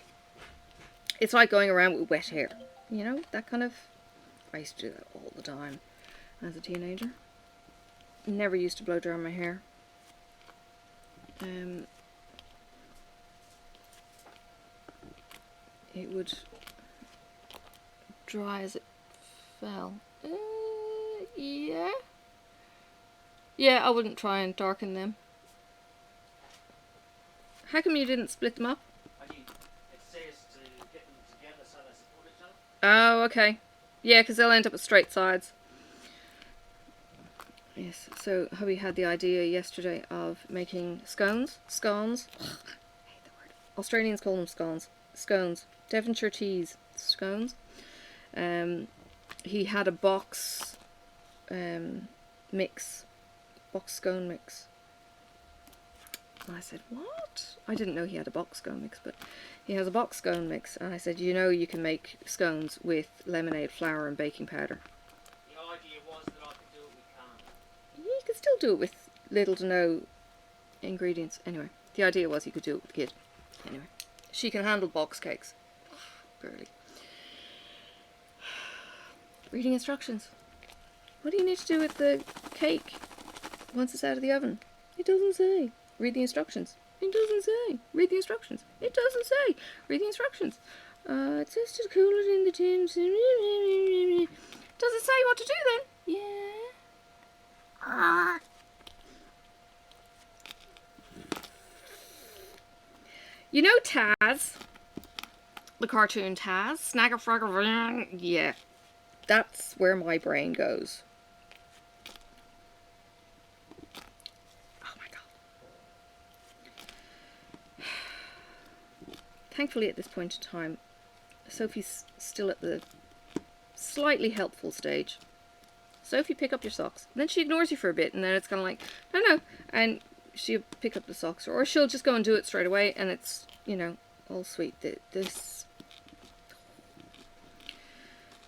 It's like going around with wet hair. You know, that kind of... I used to do that all the time as a teenager. Never used to blow dry my hair. It would dry as it fell. Yeah. Yeah, I wouldn't try and darken them. How come you didn't split them up? It says to get them together so they support each other. Oh, okay. Yeah, because they'll end up with straight sides. Yes, so hubby had the idea yesterday of making scones. Scones. I hate the word. Australians call them scones. Scones. Devonshire teas. Scones. He had a box mix. Box scone mix. And I said, what? I didn't know he had a box scone mix, but he has a box scone mix. And I said, you know you can make scones with lemonade flour and baking powder. The idea was that I could do it with can. You could still do it with little to no ingredients. Anyway, the idea was you could do it with the kid. Anyway, she can handle box cakes. Barely. Reading instructions. What do you need to do with the cake once it's out of the oven? It doesn't say. Read the instructions. It doesn't say. Read the instructions. It doesn't say. Read the instructions. It says to cool it in the tin. Does it say what to do then? Yeah. You know Taz? The cartoon Taz? Snagger Fragger. Yeah. That's where my brain goes. Oh my god. Thankfully at this point in time, Sophie's still at the slightly helpful stage. Sophie, pick up your socks. And then she ignores you for a bit, and then it's kind of like, no, no. And she'll pick up the socks, or she'll just go and do it straight away, and it's, you know, all sweet.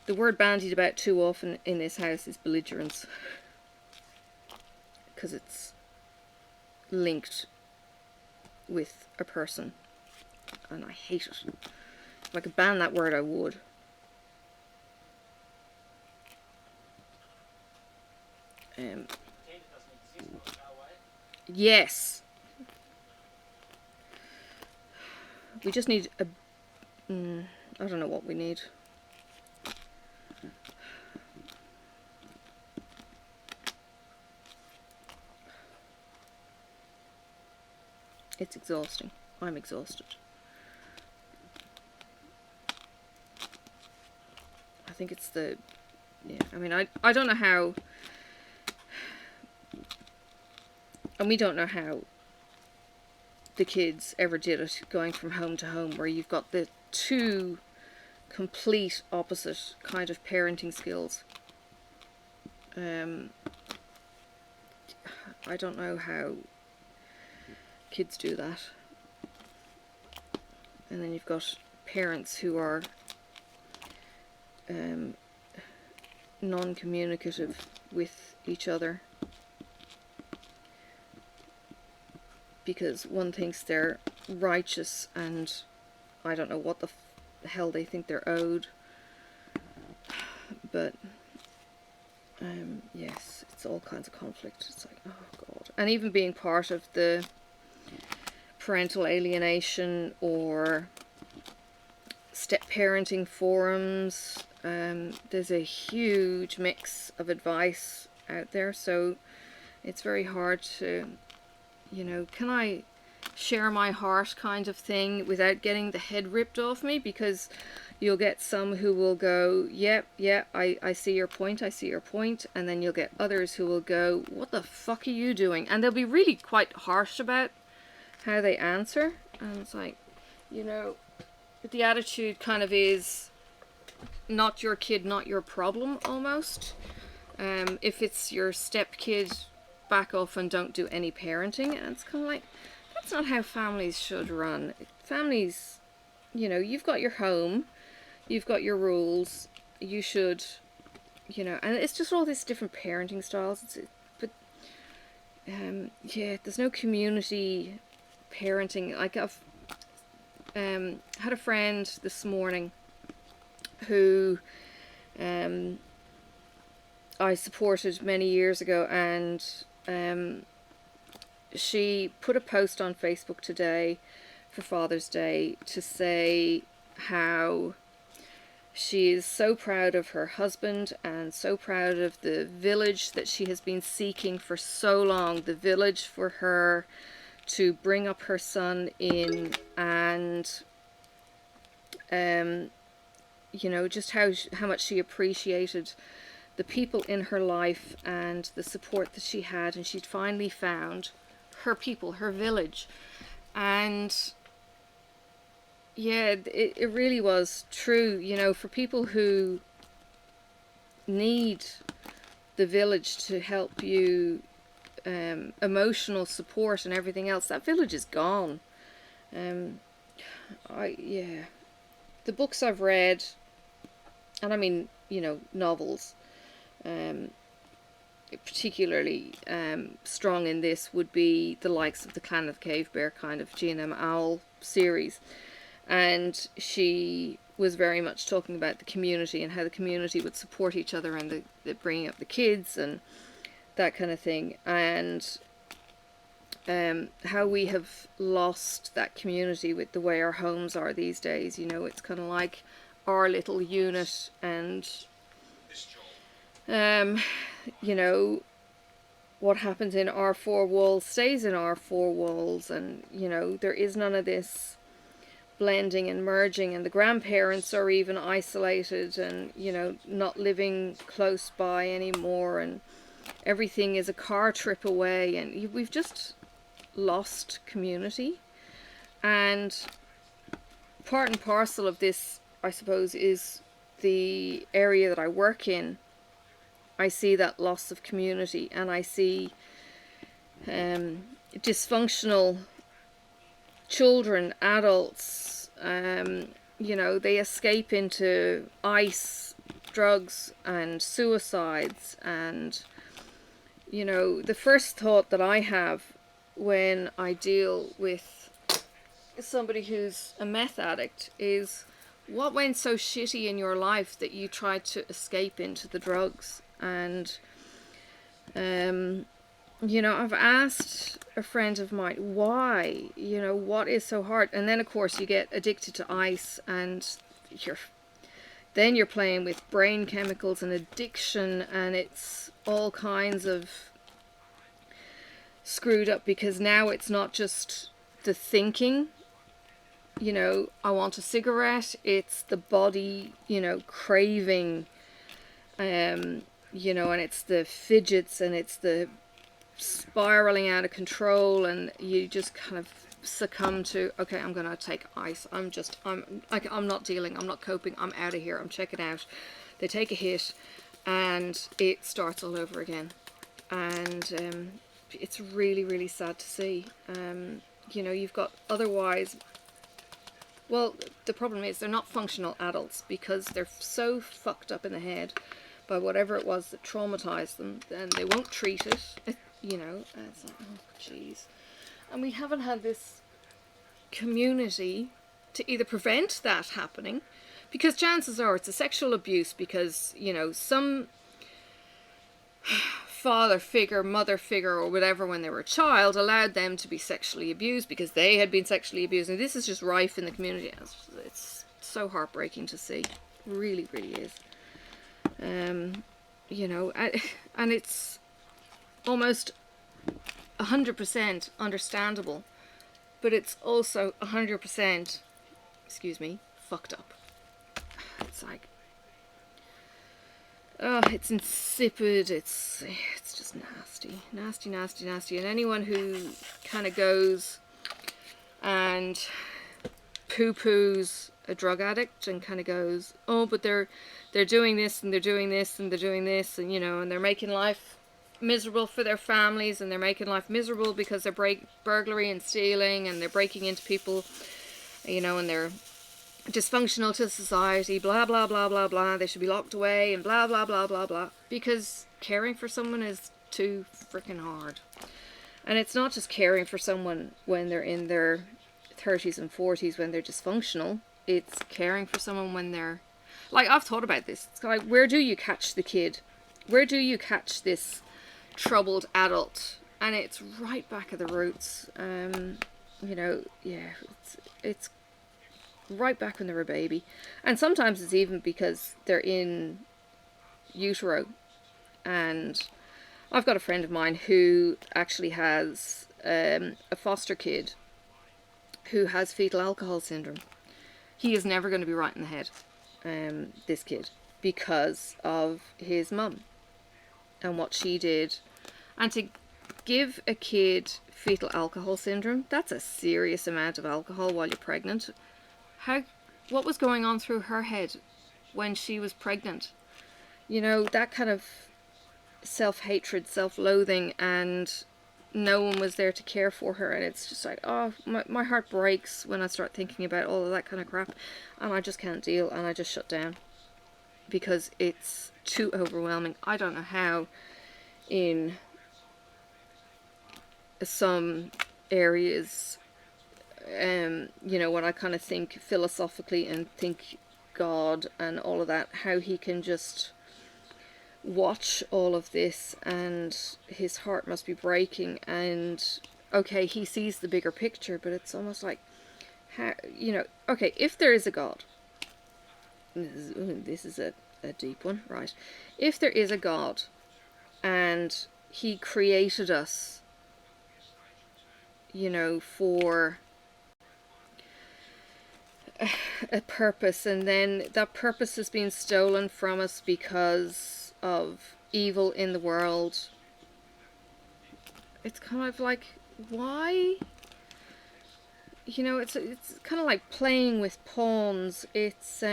The word bandied about too often in this house is belligerence. Because it's linked with a person. And I hate it. If I could ban that word, I would. Yes. We just need a... I don't know what we need. It's exhausting. I'm exhausted. I think it's the... Yeah, I mean, I don't know how... And we don't know how the kids ever did it, going from home to home, where you've got the two complete opposite kind of parenting skills. I don't know how kids do that. And then you've got parents who are non-communicative with each other, because one thinks they're righteous and I don't know what the hell they think they're owed. But yes, it's all kinds of conflict. It's like, oh god. And even being part of the parental alienation or step parenting forums, there's a huge mix of advice out there, so it's very hard to, you know, can I share my heart kind of thing without getting the head ripped off me, because you'll get some who will go, yep, yeah, I see your point, I see your point, and then you'll get others who will go, what the fuck are you doing? And they'll be really quite harsh about how they answer, and it's like, you know, the attitude kind of is not your kid, not your problem, almost. If it's your step kid, back off and don't do any parenting. And it's kind of like, that's not how families should run. Families, you know, you've got your home, you've got your rules, you should, you know, and it's just all these different parenting styles. But yeah, there's no community parenting. Like, I've had a friend this morning who I supported many years ago, and she put a post on Facebook today for Father's Day to say how she is so proud of her husband and so proud of the village that she has been seeking for so long, the village for her to bring up her son in, and you know, just how much she appreciated the people in her life and the support that she had, and she'd finally found her people, her village. And yeah, it really was true, you know, for people who need the village to help you, emotional support and everything else, that village is gone. Yeah, the books I've read, and I mean, you know, novels, particularly strong in this would be the likes of the Clan of the Cave Bear kind of G&M Owl series. And she was very much talking about the community and how the community would support each other and the bringing up the kids and that kind of thing. And how we have lost that community with the way our homes are these days. You know, it's kind of like our little unit, and you know, what happens in our four walls stays in our four walls, and you know, there is none of this blending and merging, and the grandparents are even isolated and, you know, not living close by anymore, and everything is a car trip away, and we've just lost community. And part and parcel of this, I suppose, is the area that I work in. I see that loss of community, and I see dysfunctional children, adults, you know, they escape into ice, drugs, and suicides. And, you know, the first thought that I have when I deal with somebody who's a meth addict is, what went so shitty in your life that you tried to escape into the drugs? And you know, I've asked a friend of mine, why, you know, what is so hard? And then of course you get addicted to ice, and then you're playing with brain chemicals and addiction, and it's all kinds of screwed up, because now it's not just the thinking, you know, I want a cigarette, it's the body, you know, craving, you know, and it's the fidgets, and it's the spiraling out of control, and you just kind of succumb to, okay, I'm gonna take ice, I'm not dealing, I'm not coping, I'm out of here, I'm checking out. They take a hit and it starts all over again, and it's really, really sad to see. You know, you've got otherwise, well, the problem is they're not functional adults, because they're so fucked up in the head by whatever it was that traumatized them, and they won't treat it, you know. And it's like, oh jeez. And we haven't had this community to either prevent that happening, because chances are it's a sexual abuse, because, you know, some father figure, mother figure, or whatever, when they were a child, allowed them to be sexually abused because they had been sexually abused. And this is just rife in the community. It's so heartbreaking to see. Really, really is. You know, and it's almost 100% understandable, but it's also 100%, excuse me, fucked up. It's like, oh, it's insipid, it's just nasty, nasty, nasty, nasty. And anyone who kind of goes and poo-poos a drug addict and kind of goes, oh, but they're doing this, and they're doing this, and they're doing this, and, you know, and they're making life miserable for their families, and they're making life miserable because they're burglary and stealing, and they're breaking into people, you know, and they're dysfunctional to society, blah, blah, blah, blah, blah, they should be locked away, and blah, blah, blah, blah, blah, because caring for someone is too freaking hard. And it's not just caring for someone when they're in their 30s and 40s, when they're dysfunctional. It's caring for someone when they're, like, I've thought about this. It's like, where do you catch the kid? Where do you catch this troubled adult? And it's right back at the roots. You know, yeah, it's right back when they're a baby. And sometimes it's even because they're in utero. And I've got a friend of mine who actually has a foster kid who has fetal alcohol syndrome. He is never going to be right in the head, this kid, because of his mum and what she did. And to give a kid fetal alcohol syndrome, that's a serious amount of alcohol while you're pregnant. What was going on through her head when she was pregnant? You know, that kind of self-hatred, self-loathing, and no one was there to care for her. And it's just like, oh, my heart breaks when I start thinking about all of that kind of crap, and I just can't deal, and I just shut down because it's too overwhelming. I don't know how in some areas, you know, when I kind of think philosophically and think God and all of that, how he can just watch all of this, and his heart must be breaking. And okay, he sees the bigger picture, but it's almost like, how, you know, okay, if there is a God, this is a deep one, right? If there is a God and he created us, you know, for a purpose, and then that purpose has been stolen from us because of evil in the world, it's kind of like, why? You know, it's kind of like playing with pawns. It's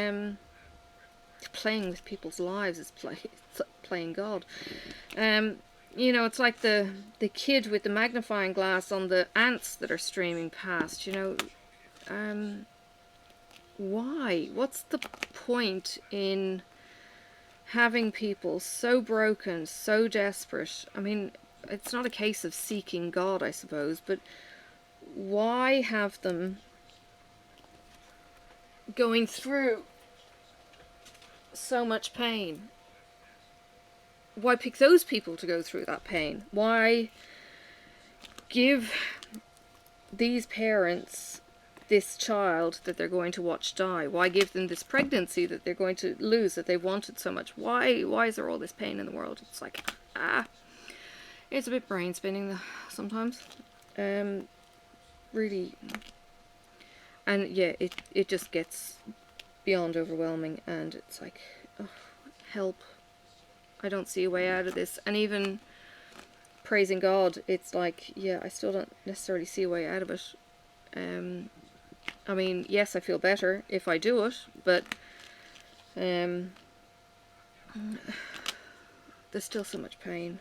playing with people's lives. It's like playing God. You know, it's like the kid with the magnifying glass on the ants that are streaming past. You know, why? What's the point in having people so broken, so desperate? I mean, it's not a case of seeking God, I suppose, but why have them going through so much pain? Why pick those people to go through that pain? Why give these parents this child that they're going to watch die? Why give them this pregnancy that they're going to lose, that they wanted so much? Why is there all this pain in the world? It's like, it's a bit brain spinning sometimes. Really. And yeah, it just gets beyond overwhelming, and it's like, oh, help. I don't see a way out of this. And even praising God, it's like, yeah, I still don't necessarily see a way out of it. I mean, yes, I feel better if I do it, but there's still so much pain.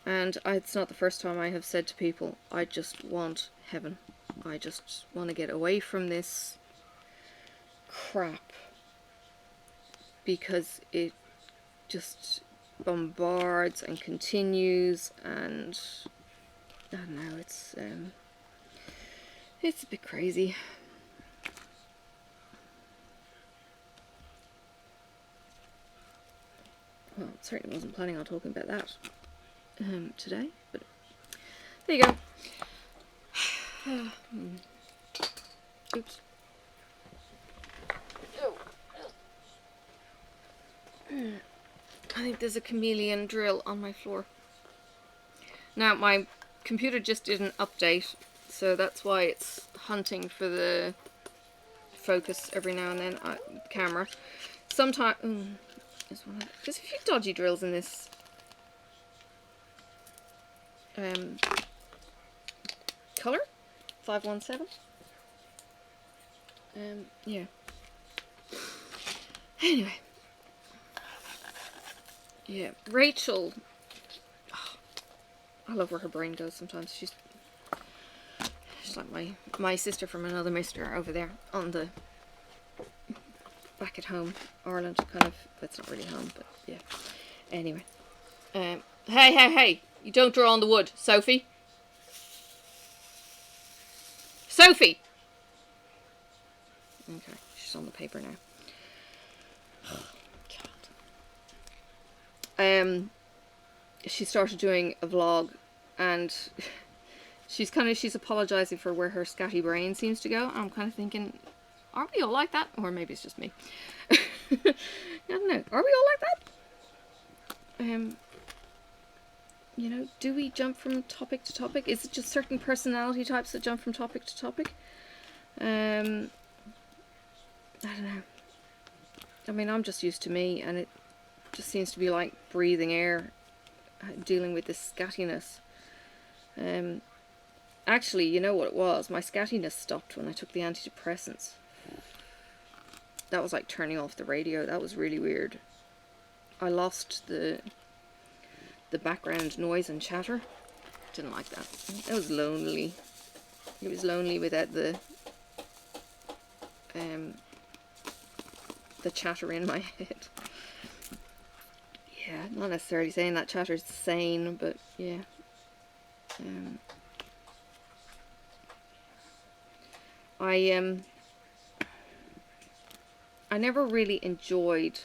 And it's not the first time I have said to people, I just want heaven. I just want to get away from this crap, because it just bombards and continues, and I don't know, it's a bit crazy. Well, certainly wasn't planning on talking about that today, but there you go. Oops. Oh. I think there's a chameleon drill on my floor. Now, my computer just did an update, so that's why it's hunting for the focus every now and then. Camera. Sometimes there's a few dodgy drills in this color, 517. Yeah. Anyway. Yeah, Rachel. Oh, I love where her brain goes sometimes. She's like my sister from another mister over there on the back at home, Ireland, kind of. That's not really home, but yeah. Anyway, hey! You don't draw on the wood, Sophie. Sophie. Okay, she's on the paper now. She started doing a vlog, and she's apologizing for where her scatty brain seems to go. I'm kind of thinking, aren't we all like that? Or maybe it's just me. I don't know. Are we all like that? You know, do we jump from topic to topic? Is it just certain personality types that jump from topic to topic? I don't know. I mean, I'm just used to me, and it just seems to be like breathing air, dealing with this scattiness. Actually, you know what it was? My scattiness stopped when I took the antidepressants. That was like turning off the radio. That was really weird. I lost the background noise and chatter. Didn't like that. It was lonely. It was lonely without the chatter in my head. Yeah, not necessarily saying that chatter's sane, but yeah. I never really enjoyed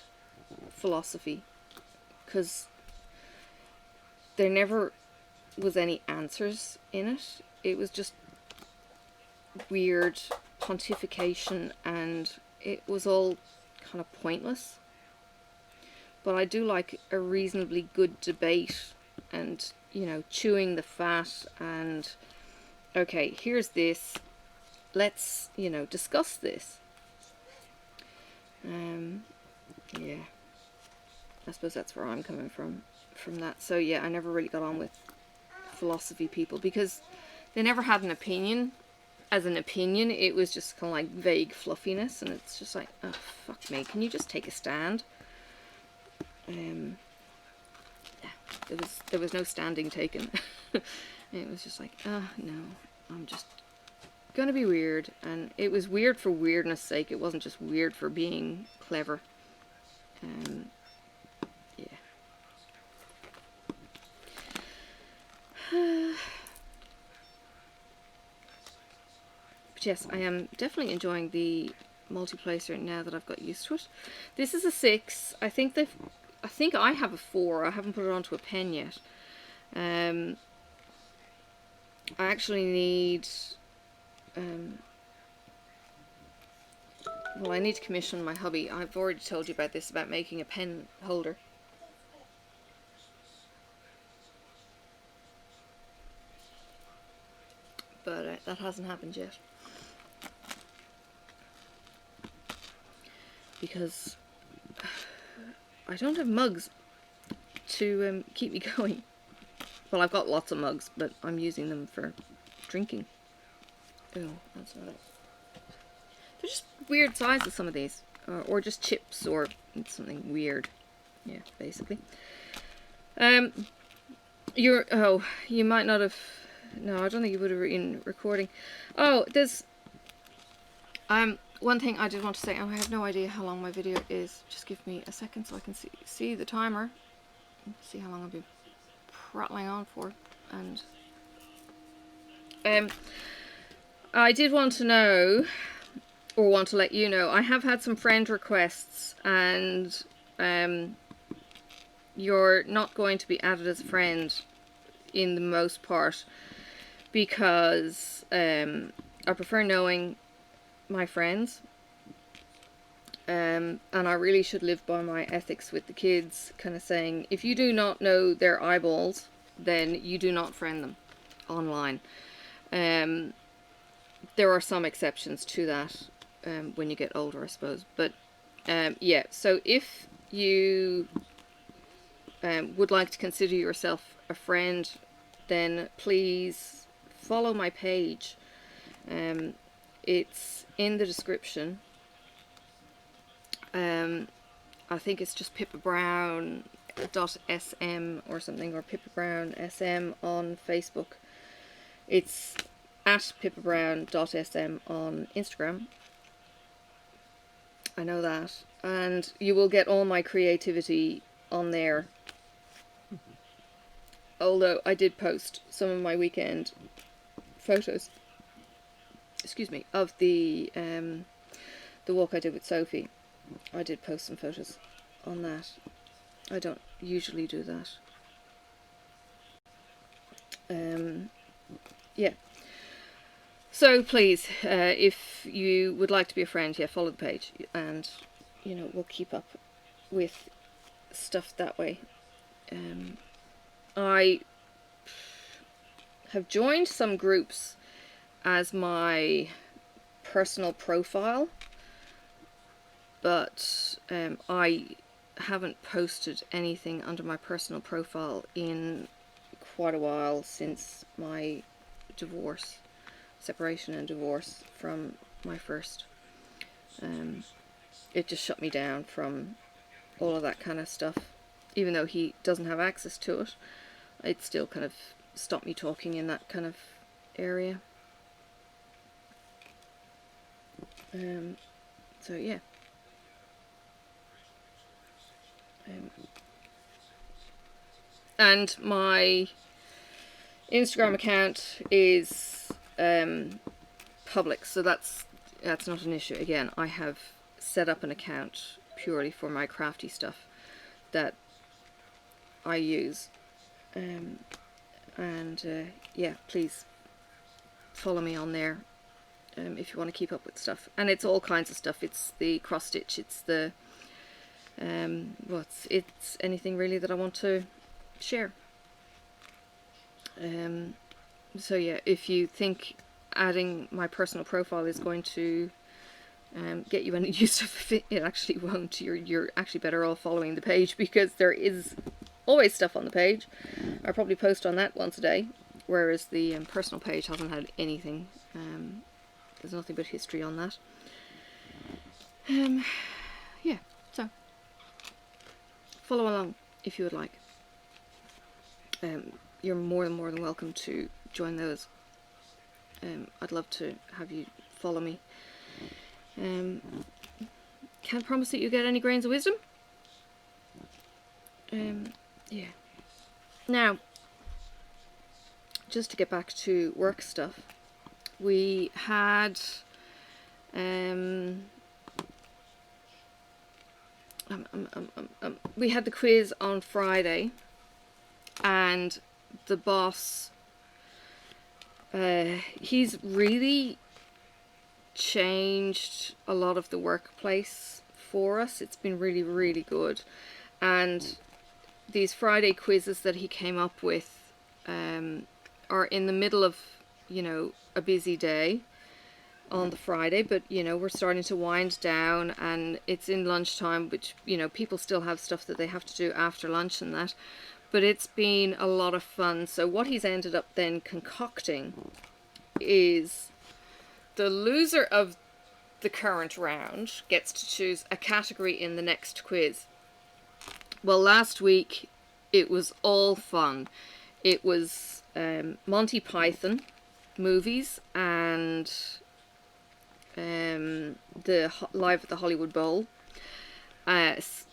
philosophy, because they're never was any answers in it. It was just weird pontification, and it was all kind of pointless. But I do like a reasonably good debate, and, you know, chewing the fat, and okay, here's this, let's, you know, discuss this. Yeah, I suppose that's where I'm coming from that. So yeah, I never really got on with philosophy people because they never had an opinion. As an opinion, it was just kind of like vague fluffiness, and it's just like, oh fuck me, can you just take a stand? Yeah, there was no standing taken. It was just like, oh no, I'm just gonna be weird, and it was weird for weirdness sake. It wasn't just weird for being clever. Yeah. But yes, I am definitely enjoying the multiplacer now that I've got used to it. This is a 6. I think I have a 4. I haven't put it onto a pen yet. I actually need well, I need to commission my hubby. I've already told you about this, about making a pen holder. But that hasn't happened yet. Because I don't have mugs to keep me going. Well, I've got lots of mugs, but I'm using them for drinking. Oh, that's not it. They're just weird sizes, some of these. Or just chips, or something weird. Yeah, basically. You might not have... No, I don't think you would have been recording. Oh, there's... one thing I did want to say, I have no idea how long my video is. Just give me a second so I can see the timer. See how long I've been prattling on for. And I did want to know, or want to let you know, I have had some friend requests, and you're not going to be added as a friend in the most part, because I prefer knowing my friends, and I really should live by my ethics with the kids, kind of saying, if you do not know their eyeballs, then you do not friend them online. There are some exceptions to that when you get older, I suppose, but yeah, so if you would like to consider yourself a friend, then please follow my page. It's in the description. I think it's just pippabrown.sm or something, or pippabrown.sm on Facebook. It's at pippabrown.sm on Instagram. I know that. And you will get all my creativity on there. Although I did post some of my weekend photos, excuse me, of the walk I did with Sophie. I did post some photos on that. I don't usually do that. Yeah. So please, if you would like to be a friend, yeah, follow the page, and you know, we'll keep up with stuff that way. I have joined some groups as my personal profile, but I haven't posted anything under my personal profile in quite a while, since my divorce, separation and divorce from my first. It just shut me down from all of that kind of stuff. Even though he doesn't have access to it, it still kind of stopped me talking in that kind of area. So yeah. And my Instagram account is public, so that's not an issue. Again, I have set up an account purely for my crafty stuff that I use. And yeah, please follow me on there if you want to keep up with stuff. And it's all kinds of stuff. It's the cross stitch, it's the it's anything really that I want to share. So yeah, if you think adding my personal profile is going to get you any new stuff, it actually won't. You're actually better off following the page, because there is always stuff on the page. I probably post on that once a day, whereas the personal page hasn't had anything. There's nothing but history on that. Yeah, so follow along if you would like. You're more than welcome to join those. I'd love to have you follow me. Can't promise that you get any grains of wisdom. Yeah. Now, just to get back to work stuff, we had we had the quiz on Friday, and the boss, he's really changed a lot of the workplace for us. It's been really, really good. And these Friday quizzes that he came up with are in the middle of, you know, a busy day on the Friday, but you know, we're starting to wind down and it's in lunchtime, which, you know, people still have stuff that they have to do after lunch and that, but it's been a lot of fun. So what he's ended up then concocting is the loser of the current round gets to choose a category in the next quiz. Well, last week it was all fun. It was Monty Python movies and the Live at the Hollywood Bowl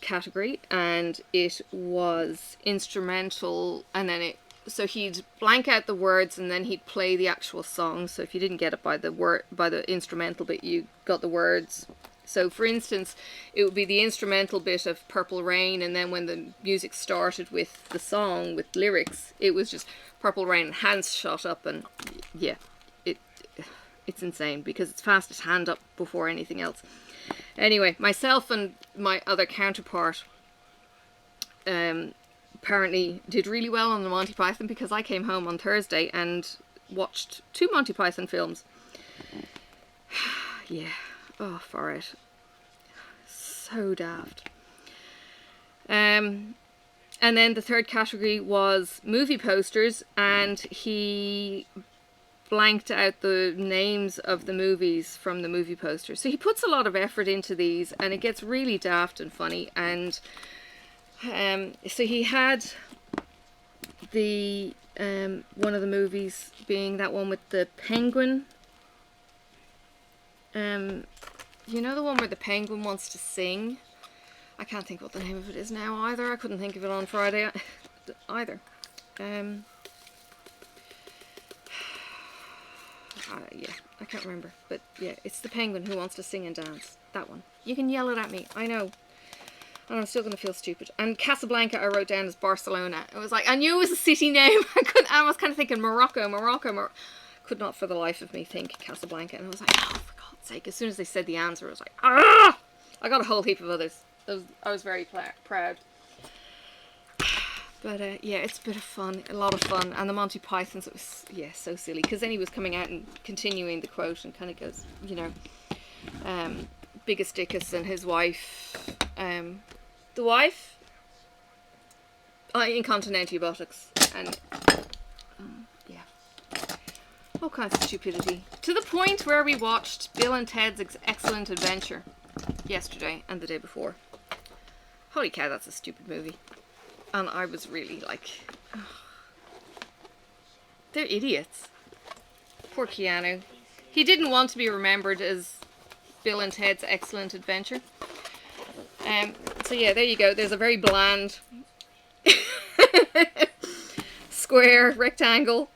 category, and it was instrumental, and then so he'd blank out the words and then he'd play the actual song. So if you didn't get it by the instrumental bit, you got the words. So for instance, it would be the instrumental bit of Purple Rain, and then when the music started with the song with lyrics, it was just Purple Rain, hands shot up, and yeah, it's insane because it's fastest hand up before anything else. Anyway, myself and my other counterpart apparently did really well on the Monty Python, because I came home on Thursday and watched 2 Monty Python films. Yeah, oh, for it. So daft. And then the third category was movie posters, and he blanked out the names of the movies from the movie posters. So he puts a lot of effort into these, and it gets really daft and funny. And so he had the one of the movies being that one with the penguin. You know, the one where the penguin wants to sing? I can't think what the name of it is now either. I couldn't think of it on Friday either. Yeah, I can't remember. But yeah, it's the penguin who wants to sing and dance. That one. You can yell it at me, I know. And I'm still going to feel stupid. And Casablanca I wrote down as Barcelona. It was like, I knew it was a city name. I was kind of thinking Morocco. Could not for the life of me think Casablanca. And I was like, oh, for God's sake. As soon as they said the answer, I was like, ah! I got a whole heap of others. I was very proud. But yeah, it's a bit of fun, a lot of fun. And the Monty Pythons, it was, yeah, so silly. Because then he was coming out and continuing the quote and kind of goes, you know, Biggest Dickus and his wife, the wife, incontinenti buttocks, and yeah, all kinds of stupidity. To the point where we watched Bill and Ted's Excellent Adventure yesterday and the day before. Holy cow, that's a stupid movie. And I was really like, oh, they're idiots. Poor Keanu. He didn't want to be remembered as Bill and Ted's Excellent Adventure. So yeah, there you go. There's a very bland square rectangle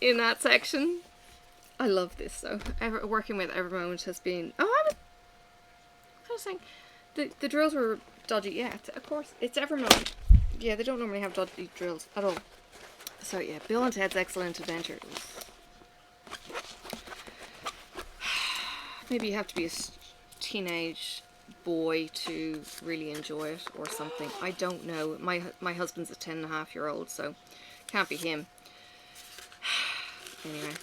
in that section. I love this though. Working with Evermoment has been. Oh, I was saying the drills were dodgy. Yeah, of course, it's Evermoment. Yeah, they don't normally have dodgy drills at all. So yeah, Bill and Ted's Excellent Adventure. Maybe you have to be a teenage boy to really enjoy it or something. I don't know. My husband's a 10.5-year-old, so can't be him. Anyway.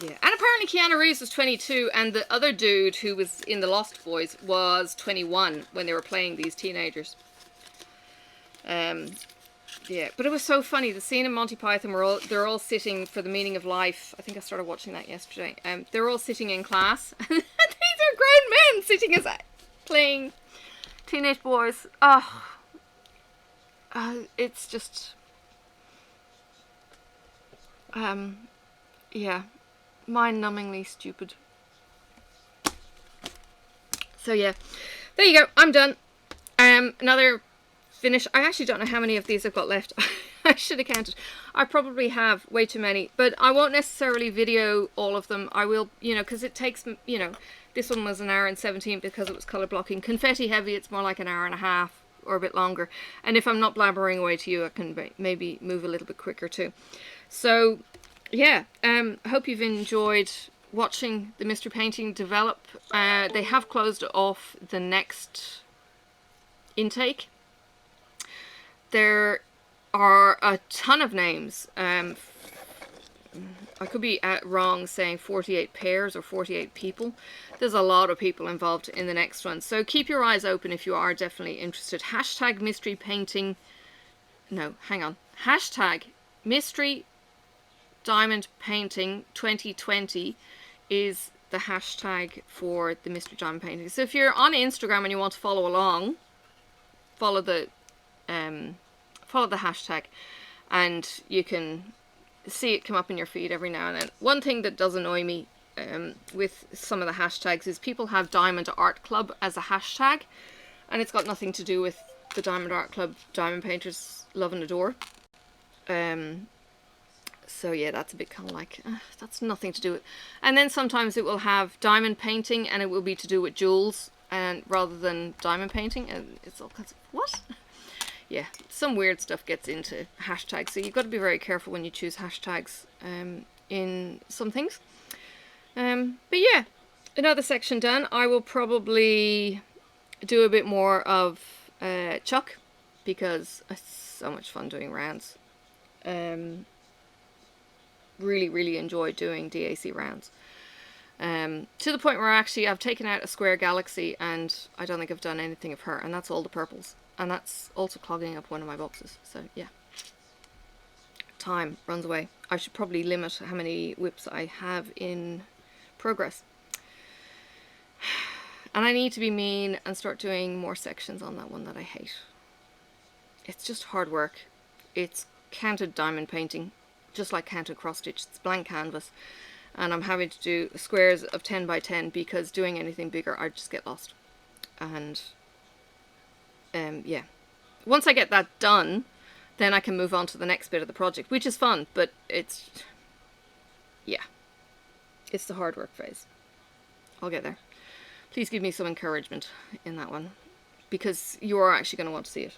Yeah. And apparently Keanu Reeves was 22, and the other dude who was in The Lost Boys was 21 when they were playing these teenagers. Yeah, but it was so funny. The scene in Monty Python where they're all sitting for The Meaning of Life. I think I started watching that yesterday. They're all sitting in class. These are grown men sitting as playing teenage boys. Oh, it's just, yeah, mind-numbingly stupid. So yeah, there you go. I'm done. Another finish. I actually don't know how many of these I've got left. I should have counted. I probably have way too many, but I won't necessarily video all of them. I will, you know, because it takes, you know, this one was 1 hour and 17 because it was color blocking. Confetti Heavy, it's more like 1.5 hours or a bit longer. And if I'm not blabbering away to you, I can maybe move a little bit quicker too. So yeah, I hope you've enjoyed watching the mystery painting develop. They have closed off the next intake. There are a ton of names. I could be wrong saying 48 pairs or 48 people. There's a lot of people involved in the next one. So keep your eyes open if you are definitely interested. Hashtag mystery painting. No, hang on. Hashtag mystery diamond painting 2020 is the hashtag for the mystery diamond painting. So if you're on Instagram and you want to follow along, follow the hashtag, and you can see it come up in your feed every now and then. One thing that does annoy me with some of the hashtags is people have Diamond Art Club as a hashtag, and it's got nothing to do with the Diamond Art Club diamond painters love and adore. So yeah, that's a bit kind of like, that's nothing to do with. And then sometimes it will have diamond painting and it will be to do with jewels, and rather than diamond painting, and it's all kinds of, what? Yeah, some weird stuff gets into hashtags, so you've got to be very careful when you choose hashtags in some things. But yeah, another section done. I will probably do a bit more of Chuck, because it's so much fun doing rounds. Really enjoy doing DAC rounds. To the point where actually I've taken out a Square Galaxy and I don't think I've done anything of her, and that's all the purples. And that's also clogging up one of my boxes. So yeah. Time runs away. I should probably limit how many whips I have in progress. And I need to be mean and start doing more sections on that one that I hate. It's just hard work. It's canted diamond painting, just like canted cross stitch. It's blank canvas. And I'm having to do squares of 10 by 10 because doing anything bigger I just get lost. And yeah, once I get that done, then I can move on to the next bit of the project, which is fun, but it's, yeah, it's the hard work phase. I'll get there. Please give me some encouragement in that one, because you are actually going to want to see it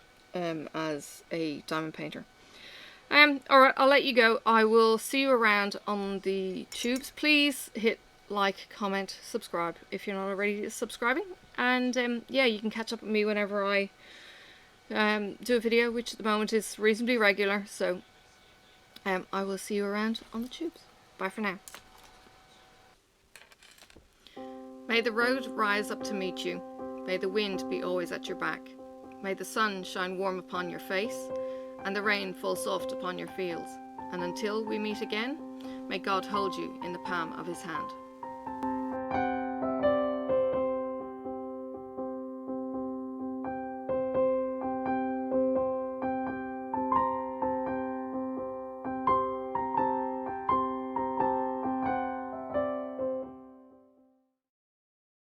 as a diamond painter. Alright, I'll let you go. I will see you around on the tubes. Please hit like, comment, subscribe if you're not already subscribing. And yeah, you can catch up with me whenever I do a video, which at the moment is reasonably regular. So I will see you around on the tubes. Bye for now. May the road rise up to meet you. May the wind be always at your back. May the sun shine warm upon your face, and the rain fall soft upon your fields. And until we meet again, may God hold you in the palm of his hand.